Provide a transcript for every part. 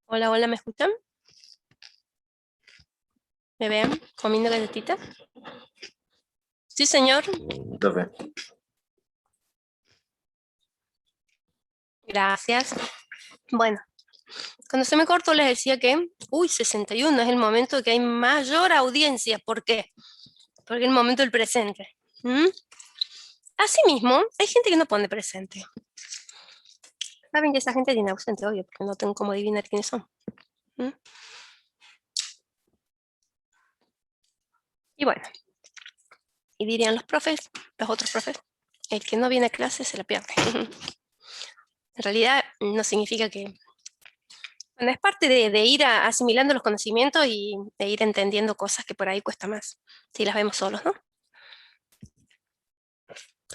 Hola, hola, ¿me escuchan? ¿Me ven comiendo galletitas? Sí, señor. Profe, Gracias. Bueno, cuando se me cortó les decía que, 61 es el momento que hay mayor audiencia. ¿Por qué? Porque es el momento del presente. ¿Mm? Asimismo, hay gente que no pone presente. Saben que esa gente tiene ausente, obvio, porque no tengo cómo adivinar quiénes son. ¿Mm? Y bueno, y dirían los profes, los otros profes, el que no viene a clase se la pierde. En realidad, no significa que... Bueno, es parte de ir asimilando los conocimientos y de ir entendiendo cosas que por ahí cuesta más, si las vemos solos, ¿no?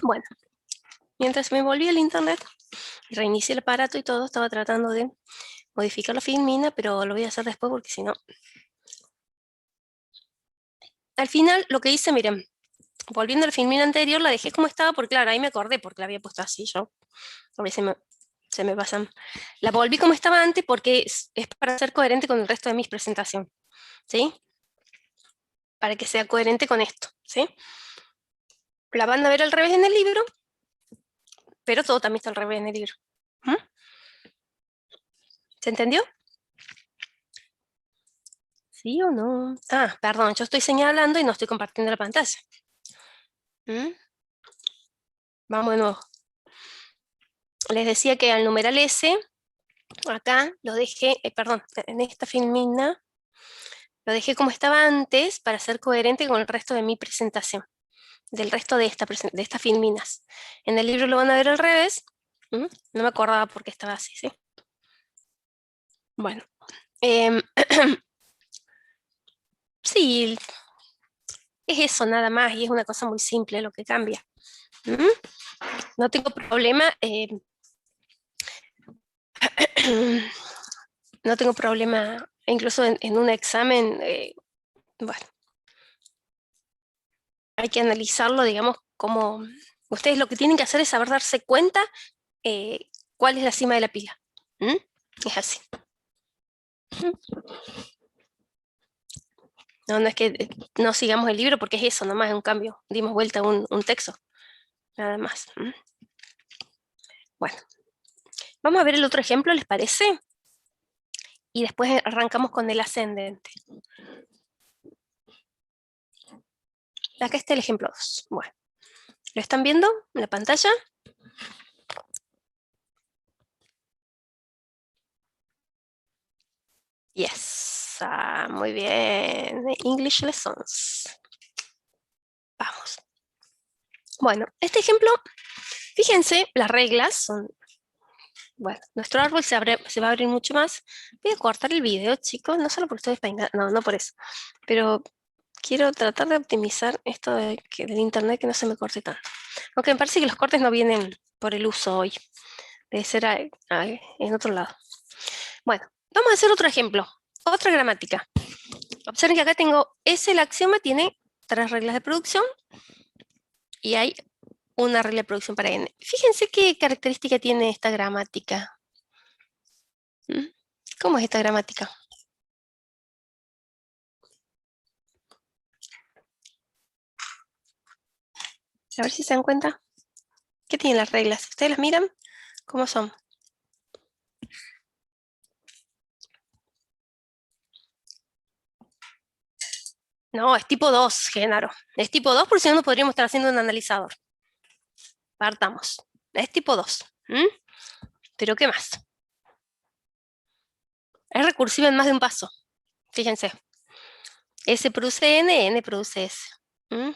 Bueno, mientras me volví al internet, reinicié el aparato y todo, estaba tratando de modificar la filmina, pero lo voy a hacer después porque si no... Al final, lo que hice, miren, volviendo a la filmina anterior, la dejé como estaba, porque claro, ahí me acordé, porque la había puesto así yo. A veces se me pasan. La volví como estaba antes porque es para ser coherente con el resto de mis presentaciones, ¿sí? Para que sea coherente con esto, ¿sí? La van a ver al revés en el libro, pero todo también está al revés en el libro. ¿Mm? ¿Se entendió? ¿Sí o no? Ah, perdón, yo estoy señalando y no estoy compartiendo la pantalla. ¿Mm? Vamos de nuevo. Les decía que al numeral S, acá lo dejé, perdón, en esta filmina, lo dejé como estaba antes para ser coherente con el resto de mi presentación, del resto de estas filminas. En el libro lo van a ver al revés. ¿Mm? No me acordaba por qué estaba así, ¿sí? Bueno. Sí, es eso nada más y es una cosa muy simple lo que cambia. ¿Mm? No tengo problema, no tengo problema, incluso en un examen, bueno, hay que analizarlo, digamos, como ustedes lo que tienen que hacer es saber darse cuenta cuál es la cima de la pila. ¿Mm? Es así. No, no es que no sigamos el libro porque es eso, nomás es un cambio. Dimos vuelta a un texto, nada más. ¿Mm? Bueno, vamos a ver el otro ejemplo, ¿les parece? Y después arrancamos con el ascendente. Acá está el ejemplo 2. Bueno, ¿lo están viendo en la pantalla? Yes, muy bien. English lessons. Vamos. Bueno, este ejemplo, fíjense, las reglas son... Bueno, nuestro árbol se va a abrir mucho más. Voy a cortar el video, chicos, no solo porque estoy despeinada, no por eso. Pero quiero tratar de optimizar esto del internet que no se me corte tanto. Aunque me parece que los cortes no vienen por el uso hoy. Debe ser en otro lado. Bueno, vamos a hacer otro ejemplo. Otra gramática. Observen que acá tengo el axioma tiene 3 reglas de producción y hay una regla de producción para n. Fíjense qué característica tiene esta gramática. ¿Mm? ¿Cómo es esta gramática? A ver si se dan cuenta. ¿Qué tienen las reglas? ¿Ustedes las miran? ¿Cómo son? No, es tipo 2, Genaro. Es tipo 2 porque si no, no podríamos estar haciendo un analizador. Partamos. Es tipo 2. ¿Mm? ¿Pero qué más? Es recursiva en más de un paso. Fíjense. S produce N, N produce S. ¿Mm?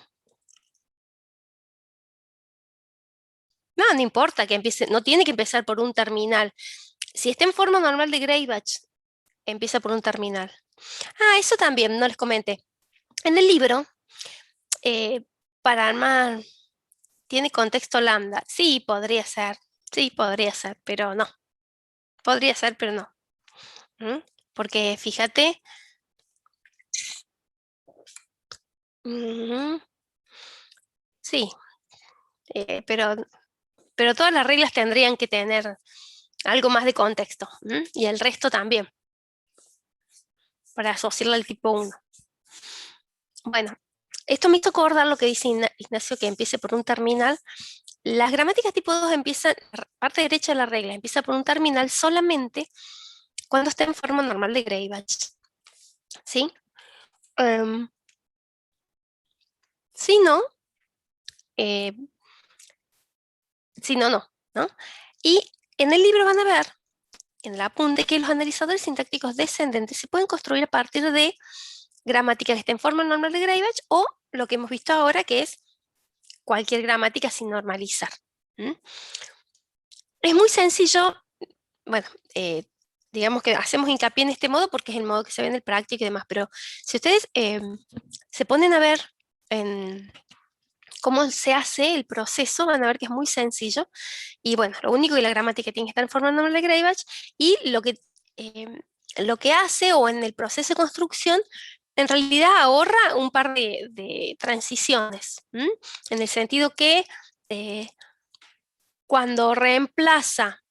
No, no importa que empiece, no tiene que empezar por un terminal. Si está en forma normal de Greibach, empieza por un terminal. Ah, eso también, no les comenté. En el libro, eh, para armar, tiene contexto lambda. Sí, podría ser, pero no. Podría ser, pero no. ¿Mm? Porque fíjate, ujú, sí, pero todas las reglas tendrían que tener algo más de contexto. ¿Mm? Y el resto también. para asociarla al tipo 1. Bueno, esto me hizo acordar lo que dice Ignacio, que empiece por un terminal. Las gramáticas tipo 2 empiezan, la parte derecha de la regla, empieza por un terminal solamente cuando está en forma normal de Greibach. ¿Sí? Si no, eh, si no, no, ¿no? Y en el libro van a ver, en el apunte, que los analizadores sintácticos descendentes se pueden construir a partir de gramática que esté en forma normal de Greibach o lo que hemos visto ahora, que es cualquier gramática sin normalizar. ¿Mm? Es muy sencillo, bueno, digamos que hacemos hincapié en este modo porque es el modo que se ve en el práctico y demás, pero si ustedes se ponen a ver en cómo se hace el proceso, van a ver que es muy sencillo. Y bueno, lo único que la gramática tiene que estar en forma normal de Greibach y lo que hace o en el proceso de construcción, en realidad ahorra un par de transiciones, en el sentido que eh, cuando reemplaza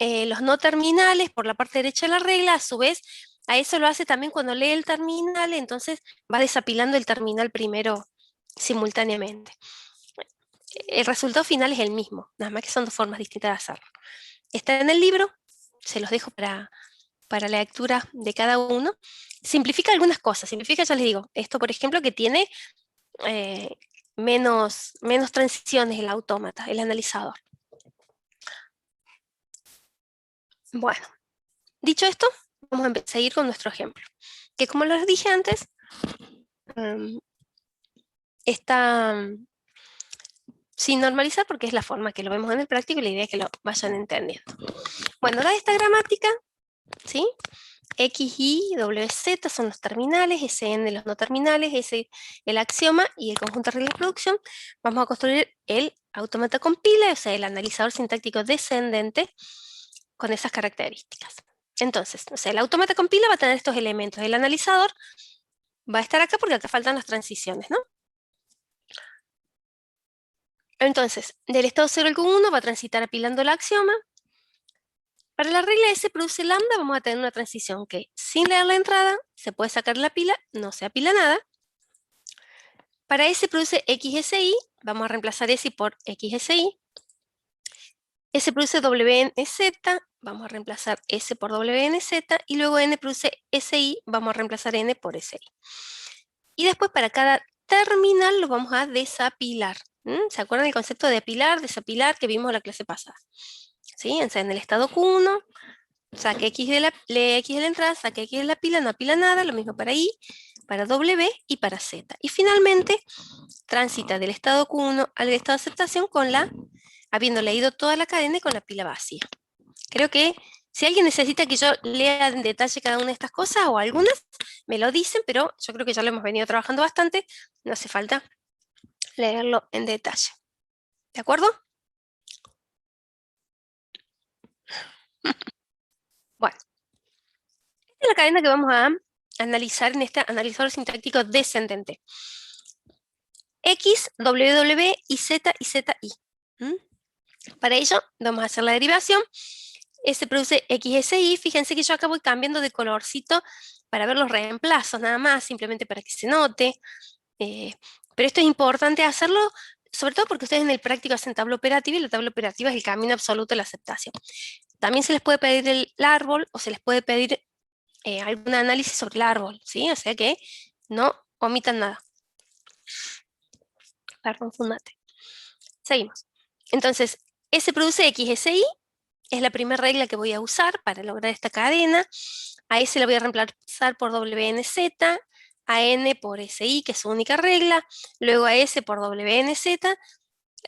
los no terminales por la parte derecha de la regla, a su vez, a eso lo hace también cuando lee el terminal, entonces va desapilando el terminal primero simultáneamente. El resultado final es el mismo, nada más que son dos formas distintas de hacerlo. Está en el libro, se los dejo para la lectura de cada uno. Simplifica algunas cosas, simplifica, ya les digo, esto por ejemplo que tiene eh, menos transiciones el autómata, el analizador. Bueno, dicho esto, vamos a seguir con nuestro ejemplo, que como les dije antes, está sin normalizar porque es la forma que lo vemos en el práctico y la idea es que lo vayan entendiendo. Bueno, dada esta gramática, ¿sí? X, Y, W, Z son los terminales, SN los no terminales, S el axioma y el conjunto de reglas de producción. Vamos a construir el automata compila, o sea, el analizador sintáctico descendente con esas características. Entonces, o sea, el automata compila va a tener estos elementos. El analizador va a estar acá porque acá faltan las transiciones, ¿no? Entonces, del estado 0 al Q1 va a transitar apilando el axioma. Para la regla S produce lambda vamos a tener una transición que sin leer la entrada se puede sacar la pila, no se apila nada. Para S produce XSI, vamos a reemplazar S por XSI. S produce WNZ, vamos a reemplazar S por WNZ. Y luego N produce SI, vamos a reemplazar N por SI. Y después para cada terminal lo vamos a desapilar. ¿Se acuerdan del concepto de apilar, desapilar que vimos en la clase pasada? ¿Sí? En el estado Q1, saque X lee X de la entrada, saque X de la pila, no apila nada, lo mismo para Y, para W y para Z. Y finalmente transita del estado Q1 al estado de aceptación habiendo leído toda la cadena y con la pila vacía. Creo que si alguien necesita que yo lea en detalle cada una de estas cosas o algunas, me lo dicen, pero yo creo que ya lo hemos venido trabajando bastante, no hace falta leerlo en detalle. ¿De acuerdo? Bueno, esta es la cadena que vamos a analizar en este analizador sintáctico descendente. X, W, W y Z y ZI. Para ello, vamos a hacer la derivación. Se produce XSI. Fíjense que yo acá voy cambiando de colorcito para ver los reemplazos, nada más, simplemente para que se note. Pero esto es importante hacerlo, sobre todo porque ustedes en el práctico hacen tabla operativa y la tabla operativa es el camino absoluto de la aceptación. También se les puede pedir el árbol o se les puede pedir algún análisis sobre el árbol, ¿sí? O sea que no omitan nada. Perdón, fundate. Seguimos. Entonces, S produce XSI, es la primera regla que voy a usar para lograr esta cadena. A S la voy a reemplazar por WNZ, a N por SI, que es su única regla, luego a S por WNZ.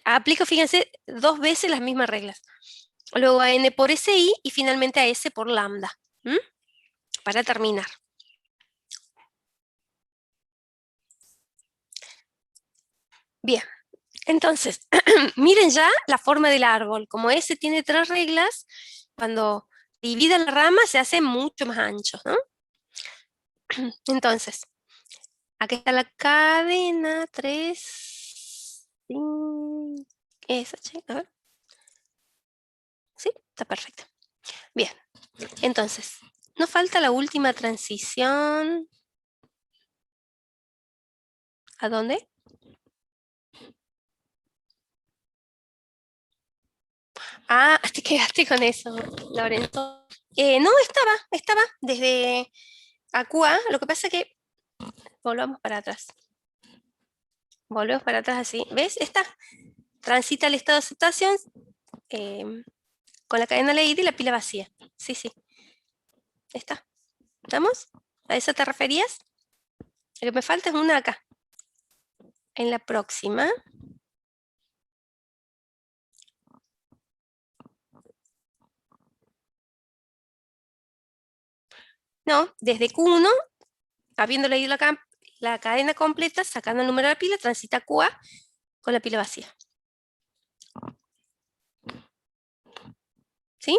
Aplico, fíjense, dos veces las mismas reglas. Luego a N por SI y finalmente a S por lambda. Para terminar. Bien, entonces, miren ya la forma del árbol. Como S tiene tres reglas, cuando divide la rama se hace mucho más ancho, ¿no? Entonces, aquí está la cadena 3, 5, esa, a ver. Sí, está perfecto. Bien, entonces, Nos falta la última transición. ¿A dónde? Ah, te quedaste con eso, Lorenzo. No, estaba desde a QA. Lo que pasa es que volvamos para atrás. Volvemos para atrás así. ¿Ves? Transita el estado de aceptación eh, con la cadena leída y la pila vacía. Sí, sí. Está. ¿Estamos? ¿A eso te referías? Lo que me falta es una acá. En la próxima. No, desde Q1, habiendo leído la cadena completa, sacando el número de la pila, transita QA con la pila vacía. ¿Sí?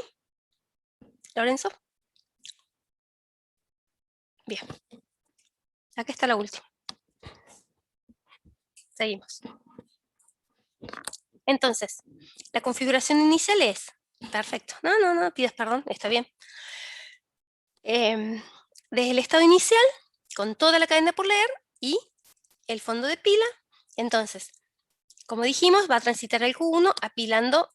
¿Lorenzo? Bien. Acá está la última. Seguimos. Entonces, la configuración inicial es... Perfecto. No, pidas perdón, está bien. Desde el estado inicial, con toda la cadena por leer y el fondo de pila. Entonces, como dijimos, va a transitar el Q1 apilando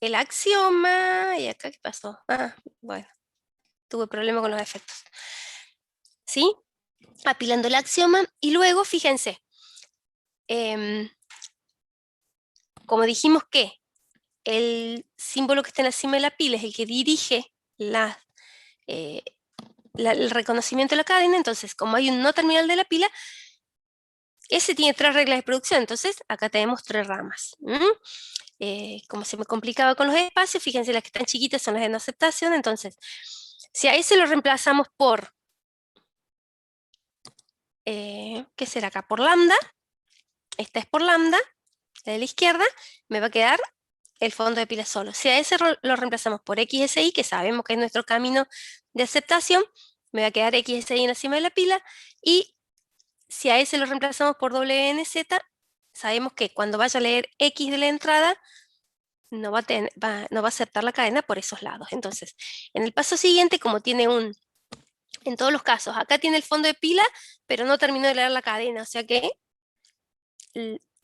el axioma. ¿Y acá qué pasó? Ah, bueno, tuve problema con los efectos. ¿Sí? Apilando el axioma y luego, fíjense, como dijimos que el símbolo que está en la cima de la pila es el que dirige eh, el reconocimiento de la cadena, entonces como hay un no terminal de la pila, ese tiene 3 reglas de producción, entonces acá tenemos 3 ramas. Como se me complicaba con los espacios, fíjense, las que están chiquitas son las de no aceptación, entonces si a ese lo reemplazamos por, ¿qué será acá? Por lambda, esta es por lambda, la de la izquierda, me va a quedar el fondo de pila solo. Si a ese lo reemplazamos por XSI, que sabemos que es nuestro camino de aceptación, me va a quedar XSI en la cima de la pila, y si a ese lo reemplazamos por WNZ, sabemos que cuando vaya a leer X de la entrada, no va a aceptar la cadena por esos lados. Entonces, en el paso siguiente, como tiene en todos los casos, acá tiene el fondo de pila, pero no terminó de leer la cadena, o sea que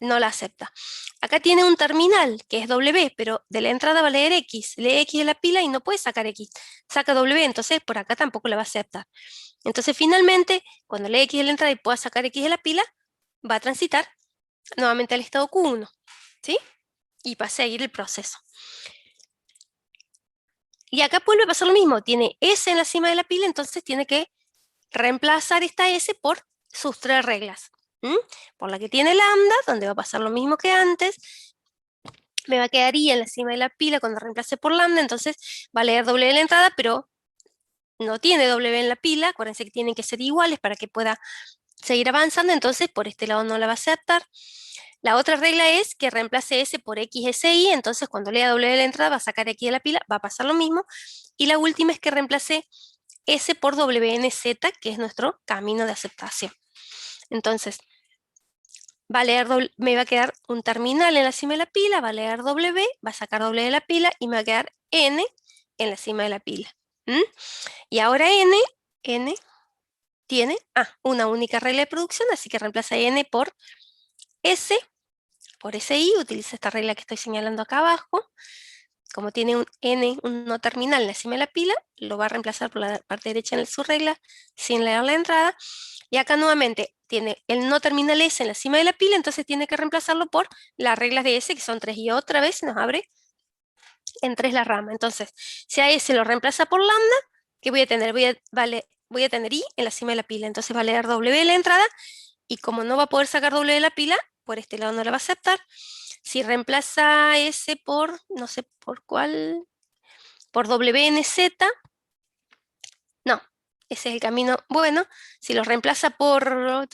no la acepta. Acá tiene un terminal que es W, pero de la entrada va a leer X, lee X de la pila y no puede sacar X, saca W, entonces por acá tampoco la va a aceptar. Entonces finalmente, cuando lee X de la entrada y pueda sacar X de la pila, va a transitar nuevamente al estado Q1, ¿sí? Y va a seguir el proceso. Y acá vuelve a pasar lo mismo, tiene S en la cima de la pila, entonces tiene que reemplazar esta S por sus 3 reglas. Por la que tiene lambda, donde va a pasar lo mismo que antes, me va a quedar I en la cima de la pila cuando reemplace por lambda, entonces va a leer W en la entrada, pero no tiene W en la pila, acuérdense que tienen que ser iguales para que pueda seguir avanzando, entonces por este lado no la va a aceptar. La otra regla es que reemplace S por XSI, entonces cuando lea W de la entrada va a sacar X de la pila, va a pasar lo mismo. Y la última es que reemplace S por WNZ, que es nuestro camino de aceptación. Entonces, me va a quedar un terminal en la cima de la pila, va a leer W, va a sacar W de la pila y me va a quedar N en la cima de la pila. Y ahora N tiene una única regla de producción, así que reemplaza N por S, por SI, utiliza esta regla que estoy señalando acá abajo. Como tiene un N, un no terminal en la cima de la pila, lo va a reemplazar por la parte derecha en su regla, sin leer la entrada. Y acá nuevamente tiene el no terminal S en la cima de la pila, entonces tiene que reemplazarlo por las reglas de S, que son 3, y otra vez nos abre en 3 la rama. Entonces, si a S lo reemplaza por lambda, ¿qué voy a tener? Voy a tener I en la cima de la pila, entonces va a leer W de la entrada, y como no va a poder sacar W de la pila, por este lado no la va a aceptar. Si reemplaza S por, no sé por cuál, por WNZ, no, ese es el camino bueno. Si lo reemplaza por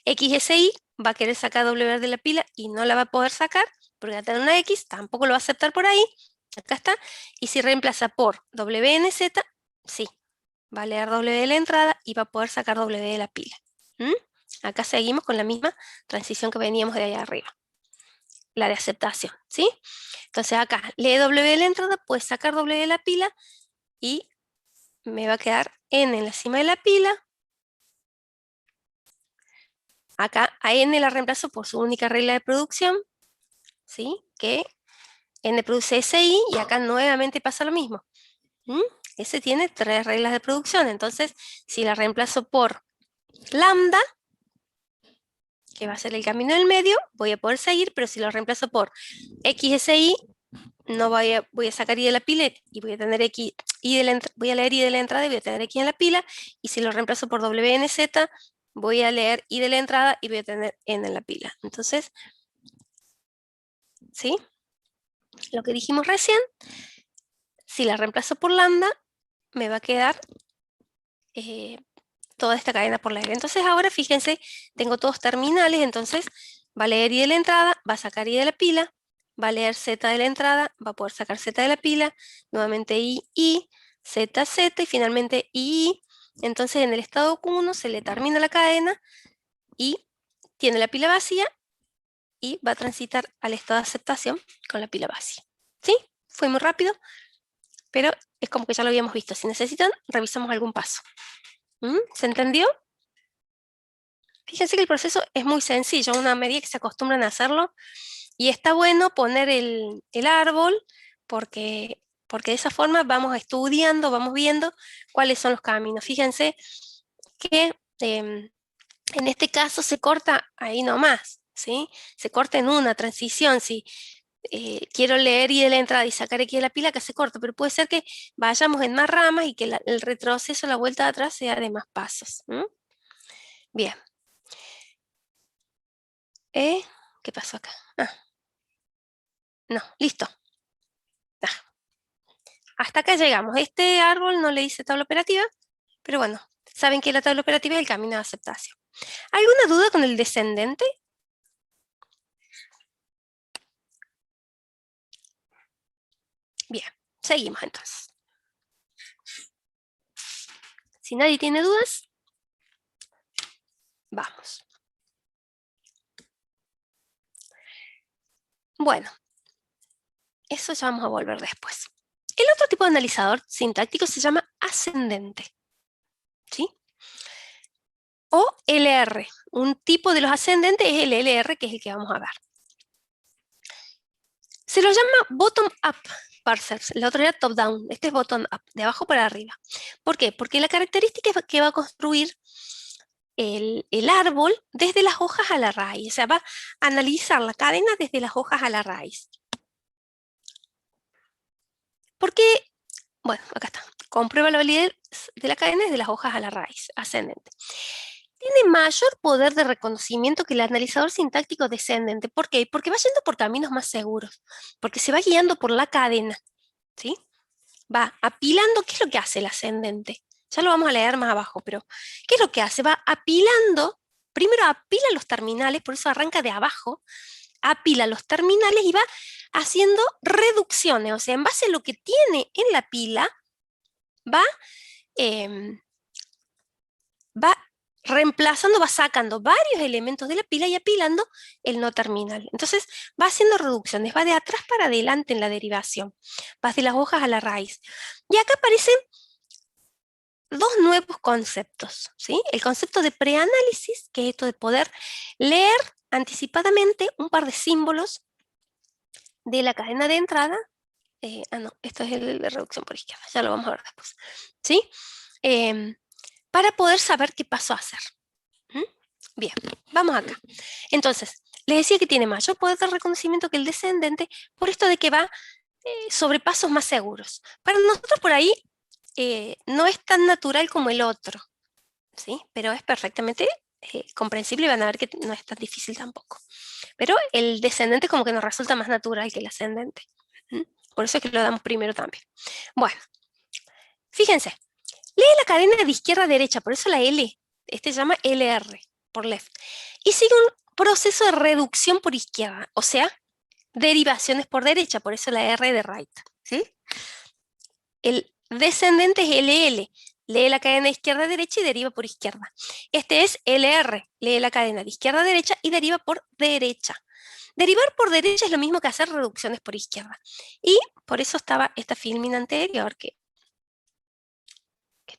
XSI, va a querer sacar W de la pila y no la va a poder sacar, porque va a tener una X, tampoco lo va a aceptar por ahí, acá está. Y si reemplaza por WNZ, sí, va a leer W de la entrada y va a poder sacar W de la pila. Acá seguimos con la misma transición que veníamos de ahí arriba, la de aceptación, ¿sí? Entonces acá lee W de la entrada, puede sacar W de la pila y me va a quedar n en la cima de la pila. Acá a n la reemplazo por su única regla de producción, ¿sí? Que n produce SI, y acá nuevamente pasa lo mismo. S tiene 3 reglas de producción, entonces si la reemplazo por lambda, que va a ser el camino del medio, voy a poder seguir, pero si lo reemplazo por XSI, no voy a sacar I de la pila y voy a tener X, voy a leer I de la entrada y voy a tener X en la pila, y si lo reemplazo por WNZ, voy a leer I de la entrada y voy a tener N en la pila. Entonces, ¿sí? Lo que dijimos recién, si la reemplazo por lambda, me va a quedar toda esta cadena por leer. Entonces ahora fíjense, tengo todos terminales, entonces va a leer I de la entrada, va a sacar I de la pila, va a leer Z de la entrada, va a poder sacar Z de la pila, nuevamente I, Z, Z y finalmente I. Entonces en el estado 1 se le termina la cadena y tiene la pila vacía y va a transitar al estado de aceptación con la pila vacía. ¿Sí? Fue muy rápido, pero es como que ya lo habíamos visto. Si necesitan, revisamos algún paso. ¿Se entendió? Fíjense que el proceso es muy sencillo, una medida que se acostumbran a hacerlo, y está bueno poner el árbol porque de esa forma vamos estudiando, vamos viendo cuáles son los caminos. Fíjense que en este caso se corta ahí nomás, ¿sí? Se corta en una transición. Si quiero leer I de la entrada y sacar X de la pila, que se corta, pero puede ser que vayamos en más ramas y que el retroceso, la vuelta de atrás sea de más pasos. Bien. ¿Qué pasó acá? No, listo. Hasta acá llegamos. Este árbol no le dice tabla operativa, pero bueno, saben que la tabla operativa es el camino de aceptación. ¿Alguna duda con el descendente? Bien, seguimos entonces. Si nadie tiene dudas, vamos. Bueno, eso ya vamos a volver después. El otro tipo de analizador sintáctico se llama ascendente, ¿sí? O LR. Un tipo de los ascendentes es el LR, que es el que vamos a ver. Se lo llama bottom-up parsers, el otro era top-down, este es bottom-up, de abajo para arriba. ¿Por qué? Porque la característica es que va a construir el árbol desde las hojas a la raíz, o sea, va a analizar la cadena desde las hojas a la raíz. ¿Por qué? Bueno, acá está. Comprueba la validez de la cadena desde las hojas a la raíz, ascendente. Tiene mayor poder de reconocimiento que el analizador sintáctico descendente. ¿Por qué? Porque va yendo por caminos más seguros, porque se va guiando por la cadena, ¿sí? Va apilando. ¿Qué es lo que hace el ascendente? Ya lo vamos a leer más abajo, pero ¿qué es lo que hace? Va apilando, primero apila los terminales, por eso arranca de abajo, apila los terminales y va haciendo reducciones, o sea, en base a lo que tiene en la pila, va reemplazando, va sacando varios elementos de la pila y apilando el no terminal. Entonces va haciendo reducciones, va de atrás para adelante en la derivación, va de las hojas a la raíz. Y acá aparecen dos nuevos conceptos, ¿sí? El concepto de preanálisis, que es esto de poder leer anticipadamente un par de símbolos de la cadena de entrada. No, esto es el de reducción por izquierda, ya lo vamos a ver después, ¿sí? Para poder saber qué paso a hacer. Bien, vamos acá. Entonces, les decía que tiene mayor poder de reconocimiento que el descendente, por esto de que va sobre pasos más seguros. Para nosotros por ahí no es tan natural como el otro, ¿sí? Pero es perfectamente comprensible y van a ver que no es tan difícil tampoco. Pero el descendente como que nos resulta más natural que el ascendente. Por eso es que lo damos primero también. Bueno, fíjense, lee la cadena de izquierda a derecha, por eso la L, este se llama LR, por left, y sigue un proceso de reducción por izquierda, o sea, derivaciones por derecha, por eso la R de right, ¿sí? El descendente es LL, lee la cadena de izquierda a derecha y deriva por izquierda. Este es LR, lee la cadena de izquierda a derecha y deriva por derecha. Derivar por derecha es lo mismo que hacer reducciones por izquierda. Y por eso estaba esta filmina anterior, que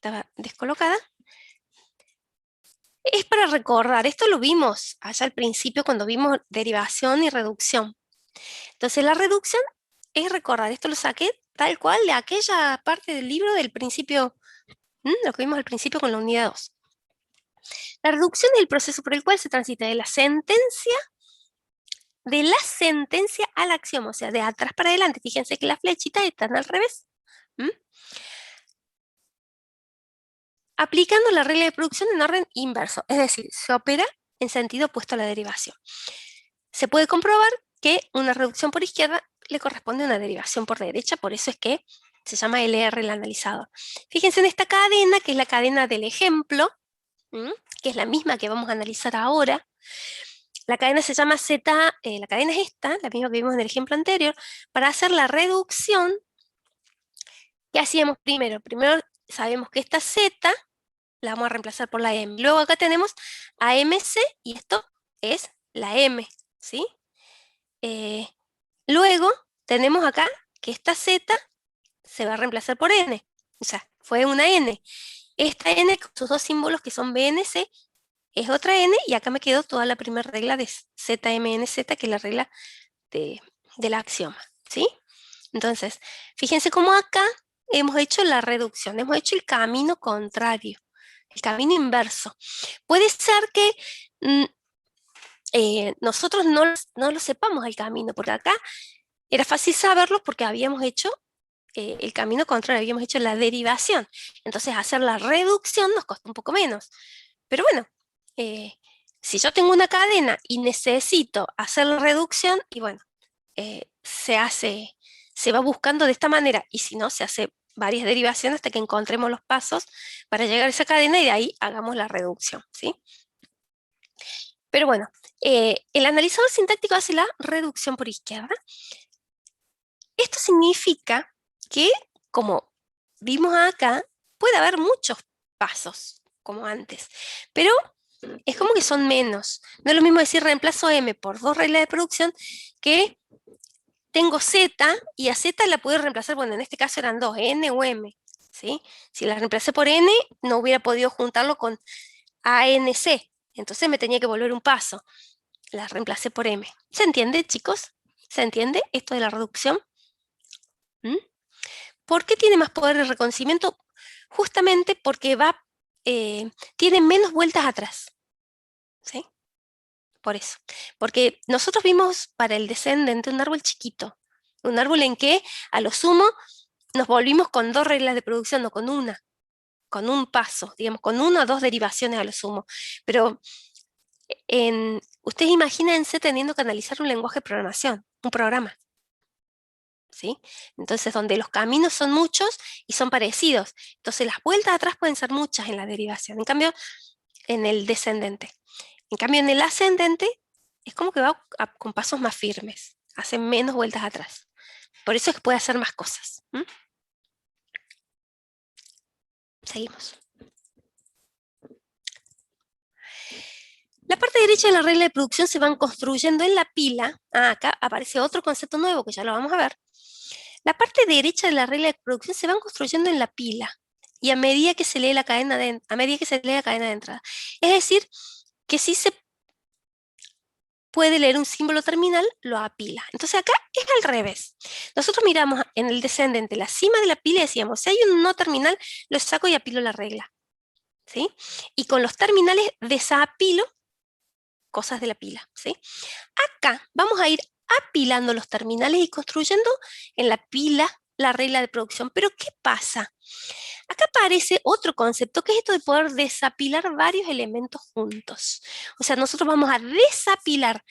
estaba descolocada. Es para recordar, esto lo vimos allá al principio cuando vimos derivación y reducción. Entonces la reducción es recordar, esto lo saqué tal cual de aquella parte del libro del principio, lo que vimos al principio con la unidad 2. La reducción es el proceso por el cual se transita de la sentencia al axioma, o sea, de atrás para adelante. Fíjense que las flechitas están al revés. Aplicando la regla de producción en orden inverso, es decir, se opera en sentido opuesto a la derivación. Se puede comprobar que una reducción por izquierda le corresponde a una derivación por derecha, por eso es que se llama LR el analizador. Fíjense en esta cadena, que es la cadena del ejemplo, que es la misma que vamos a analizar ahora. La cadena se llama Z, la cadena es esta, la misma que vimos en el ejemplo anterior. Para hacer la reducción, ¿qué hacíamos primero? Primero sabemos que esta Z la vamos a reemplazar por la M. Luego acá tenemos AMC y esto es la M, ¿sí? Luego tenemos acá que esta Z se va a reemplazar por N, o sea, fue una N. Esta N con sus dos símbolos que son BNC es otra N y acá me quedó toda la primera regla de ZMNZ, que es la regla del axioma, ¿sí? Entonces, fíjense cómo acá hemos hecho la reducción, hemos hecho el camino contrario, el camino inverso. Puede ser que nosotros no lo sepamos el camino, porque acá era fácil saberlo porque habíamos hecho el camino contrario, habíamos hecho la derivación. Entonces hacer la reducción nos costó un poco menos. Pero bueno, si yo tengo una cadena y necesito hacer la reducción, y bueno, se va buscando de esta manera, y si no, se hace varias derivaciones hasta que encontremos los pasos para llegar a esa cadena y de ahí hagamos la reducción, ¿sí? Pero bueno, el analizador sintáctico hace la reducción por izquierda. Esto significa que, como vimos acá, puede haber muchos pasos, como antes, pero es como que son menos. No es lo mismo decir reemplazo M por dos reglas de producción que tengo Z y a Z la puedo reemplazar, bueno, en este caso eran dos, N o M, ¿sí? Si la reemplacé por N, no hubiera podido juntarlo con ANC, entonces me tenía que volver un paso. La reemplacé por M. ¿Se entiende, chicos? ¿Se entiende esto de la reducción? ¿Por qué tiene más poder de reconocimiento? Justamente porque tiene menos vueltas atrás. ¿Sí? Por eso. Porque nosotros vimos para el descendente un árbol chiquito. Un árbol en que, a lo sumo, nos volvimos con dos reglas de producción, no con una. Con un paso, digamos, con una o dos derivaciones a lo sumo. Pero ustedes imagínense teniendo que analizar un lenguaje de programación, un programa. ¿Sí? Entonces, donde los caminos son muchos y son parecidos. Entonces, las vueltas atrás pueden ser muchas en la derivación. En cambio, en el descendente. En cambio, en el ascendente, es como que va con pasos más firmes. Hace menos vueltas atrás. Por eso es que puede hacer más cosas. Seguimos. La parte derecha de la regla de producción se van construyendo en la pila. Acá aparece otro concepto nuevo que ya lo vamos a ver. La parte derecha de la regla de producción se van construyendo en la pila y a medida que se lee la cadena de entrada. Es decir, que si se puede leer un símbolo terminal, lo apila. Entonces acá es al revés. Nosotros miramos en el descendente la cima de la pila y decíamos, si hay un no terminal, lo saco y apilo la regla. ¿Sí? Y con los terminales desapilo cosas de la pila. ¿Sí? Acá vamos a ir apilando los terminales y construyendo en la pila la regla de producción. Pero ¿qué pasa? Acá aparece otro concepto, que es esto de poder desapilar varios elementos juntos. O sea, nosotros vamos a desapilar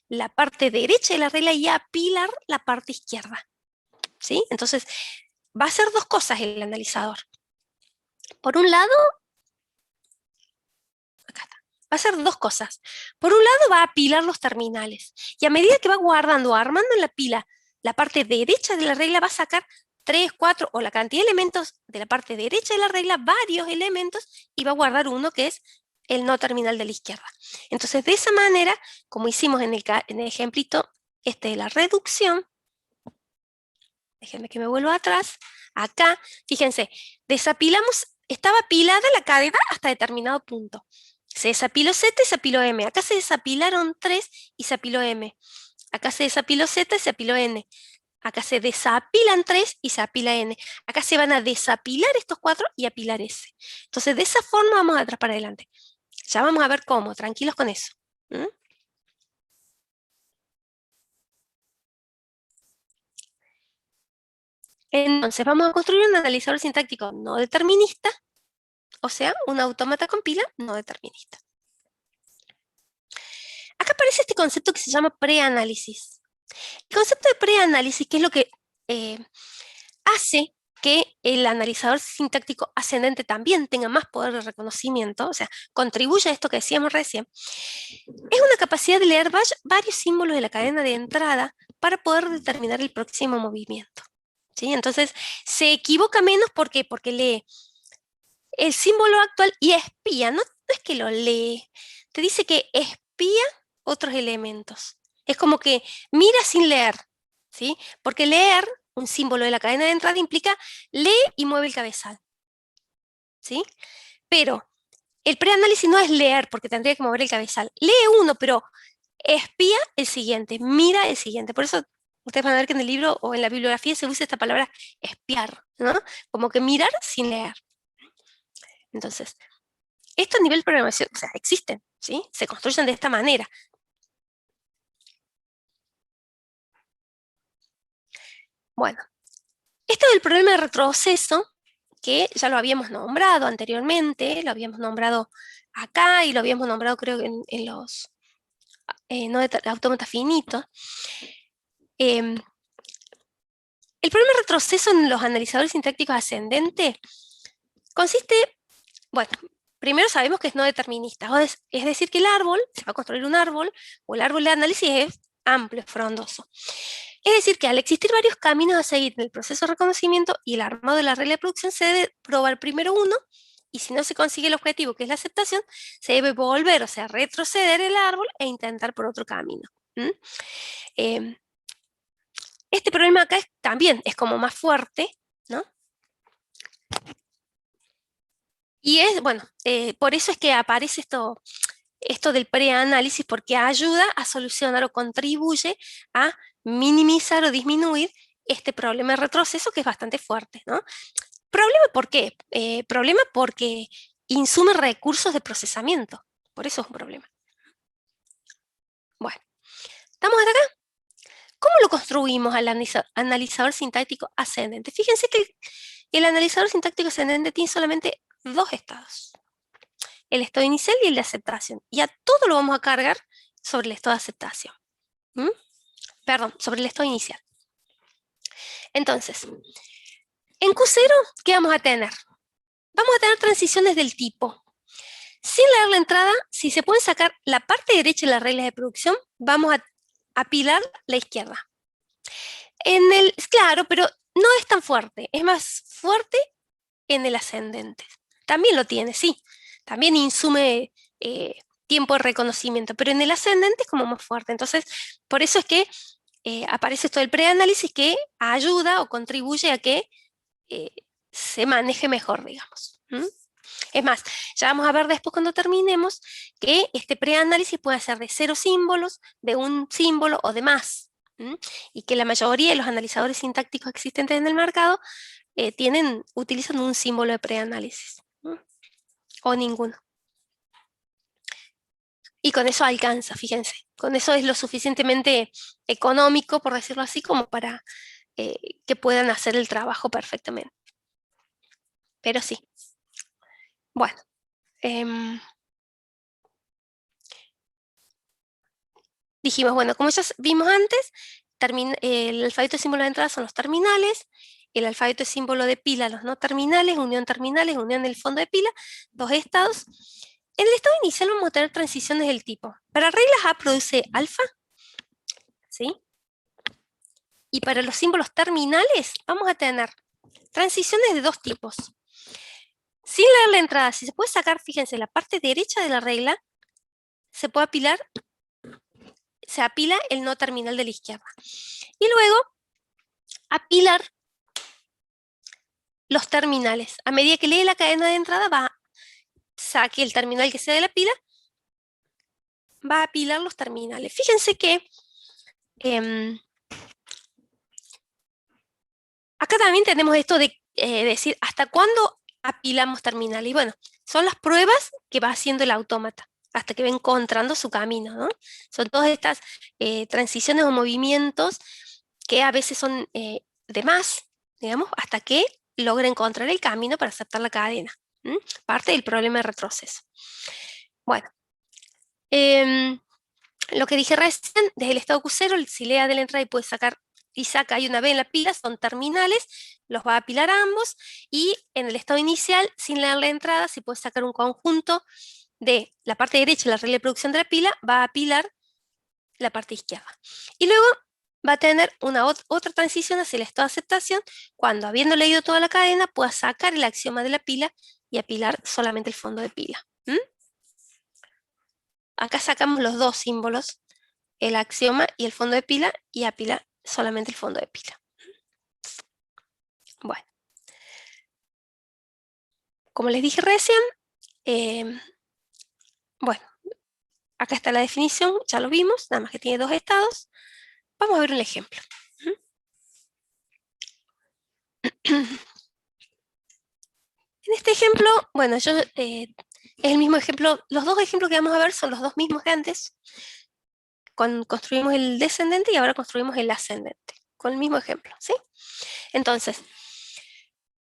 la parte derecha de la regla y apilar la parte izquierda. ¿Sí? Entonces, va a hacer dos cosas el analizador. Por un lado, acá está, va a hacer dos cosas. Por un lado, va a apilar los terminales. Y a medida que va guardando o armando en la pila la parte derecha de la regla, va a sacar 3, 4 o la cantidad de elementos de la parte derecha de la regla, varios elementos, y va a guardar uno que es el no terminal de la izquierda. Entonces, de esa manera, como hicimos en el ejemplito de la reducción, déjenme que me vuelva atrás, acá, fíjense, desapilamos estaba apilada la cadena hasta determinado punto. Se desapiló Z y se apiló M. Acá se desapilaron 3 y se apiló M. Acá se desapiló Z y se apiló N. Acá se desapilan 3 y se apila N. Acá se van a desapilar estos 4 y apilar S. Entonces, de esa forma vamos de atrás para adelante. Ya vamos a ver cómo, tranquilos con eso. ¿Mm? Entonces, vamos a construir un analizador sintáctico no determinista, o sea, un autómata con pila no determinista. Acá aparece este concepto que se llama preanálisis. El concepto de preanálisis, que es lo que hace que el analizador sintáctico ascendente también tenga más poder de reconocimiento, o sea, contribuye a esto que decíamos recién, es una capacidad de leer varios símbolos de la cadena de entrada para poder determinar el próximo movimiento. ¿Sí? Entonces, se equivoca menos, ¿por qué? Porque lee el símbolo actual y espía, no es que lo lee, te dice que espía otros elementos. Es como que mira sin leer, ¿sí? Porque leer un símbolo de la cadena de entrada implica lee y mueve el cabezal, ¿sí? Pero el preanálisis no es leer porque tendría que mover el cabezal. Lee uno, pero espía el siguiente, mira el siguiente. Por eso ustedes van a ver que en el libro o en la bibliografía se usa esta palabra espiar, ¿no? Como que mirar sin leer. Entonces, esto a nivel de programación, o sea, existen, ¿sí? Se construyen de esta manera. Bueno, esto del problema de retroceso, que ya lo habíamos nombrado anteriormente, lo habíamos nombrado acá y lo habíamos nombrado creo que en los no de autómatas finitos. El problema de retroceso en los analizadores sintácticos ascendentes consiste, bueno, primero sabemos que es no determinista, es decir, que el árbol, se va a construir un árbol, o el árbol de análisis es amplio, es frondoso. Es decir, que al existir varios caminos a seguir en el proceso de reconocimiento y el armado de la regla de producción, se debe probar primero uno, y si no se consigue el objetivo, que es la aceptación, se debe volver, o sea, retroceder el árbol e intentar por otro camino. Este problema acá también es como más fuerte, ¿no? Y es, bueno, por eso es que aparece esto del preanálisis, porque ayuda a solucionar o contribuye a minimizar o disminuir este problema de retroceso que es bastante fuerte, ¿no? ¿Problema por qué? Problema porque insume recursos de procesamiento, por eso es un problema. Bueno, ¿estamos hasta acá? ¿Cómo lo construimos al analizador sintáctico ascendente? Fíjense que el analizador sintáctico ascendente tiene solamente dos estados, el estado inicial y el de aceptación, y a todo lo vamos a cargar sobre el estado de aceptación. Perdón, sobre el estado inicial. Entonces, en Q0, ¿qué vamos a tener? Vamos a tener transiciones del tipo. Sin leer la entrada, si se puede sacar la parte derecha de las reglas de producción, vamos a apilar la izquierda. Claro, pero no es tan fuerte, es más fuerte en el ascendente. También lo tiene, sí, también insume tiempo de reconocimiento, pero en el ascendente es como más fuerte. Entonces, por eso es que aparece esto del preanálisis que ayuda o contribuye a que se maneje mejor, digamos. Es más, ya vamos a ver después cuando terminemos que este preanálisis puede ser de 0 símbolos, de un símbolo o de más. Y que la mayoría de los analizadores sintácticos existentes en el mercado utilizan un símbolo de preanálisis. O ninguno. Y con eso alcanza, fíjense. Con eso es lo suficientemente económico, por decirlo así, como para que puedan hacer el trabajo perfectamente. Pero sí. Bueno. Dijimos, bueno, como ya vimos antes, el alfabeto de símbolo de entrada son los terminales, el alfabeto de símbolo de pila, los no terminales, unión del fondo de pila, dos estados. En el estado inicial vamos a tener transiciones del tipo. Para reglas A produce alfa, ¿sí? Y para los símbolos terminales vamos a tener transiciones de dos tipos. Sin leer la entrada, si se puede sacar, fíjense, la parte derecha de la regla, se puede apilar, se apila el no terminal de la izquierda. Y luego, apilar los terminales. A medida que lee la cadena de entrada, saque el terminal que sea de la pila, va a apilar los terminales. Fíjense que acá también tenemos esto de decir hasta cuándo apilamos terminales. Y bueno, son las pruebas que va haciendo el autómata hasta que va encontrando su camino, ¿no? Son todas estas transiciones o movimientos que a veces son de más, digamos, hasta que logra encontrar el camino para aceptar la cadena. Parte del problema de retroceso. Bueno, lo que dije recién, desde el estado Q0, si lea de la entrada y puede sacar y saca hay una B en la pila, son terminales, los va a apilar a ambos, y en el estado inicial, sin leer la entrada, si puede sacar un conjunto de la parte derecha, la regla de producción de la pila, va a apilar la parte izquierda. Y luego va a tener una otra transición hacia el estado de aceptación, cuando habiendo leído toda la cadena, pueda sacar el axioma de la pila y apilar solamente el fondo de pila. Acá sacamos los dos símbolos, el axioma y el fondo de pila, y apilar solamente el fondo de pila. Bueno, como les dije recién, bueno, acá está la definición, ya lo vimos, nada más que tiene dos estados. Vamos a ver un ejemplo. En este ejemplo, bueno, es el mismo ejemplo, los dos ejemplos que vamos a ver son los dos mismos de antes, cuando construimos el descendente y ahora construimos el ascendente, con el mismo ejemplo, ¿sí? Entonces,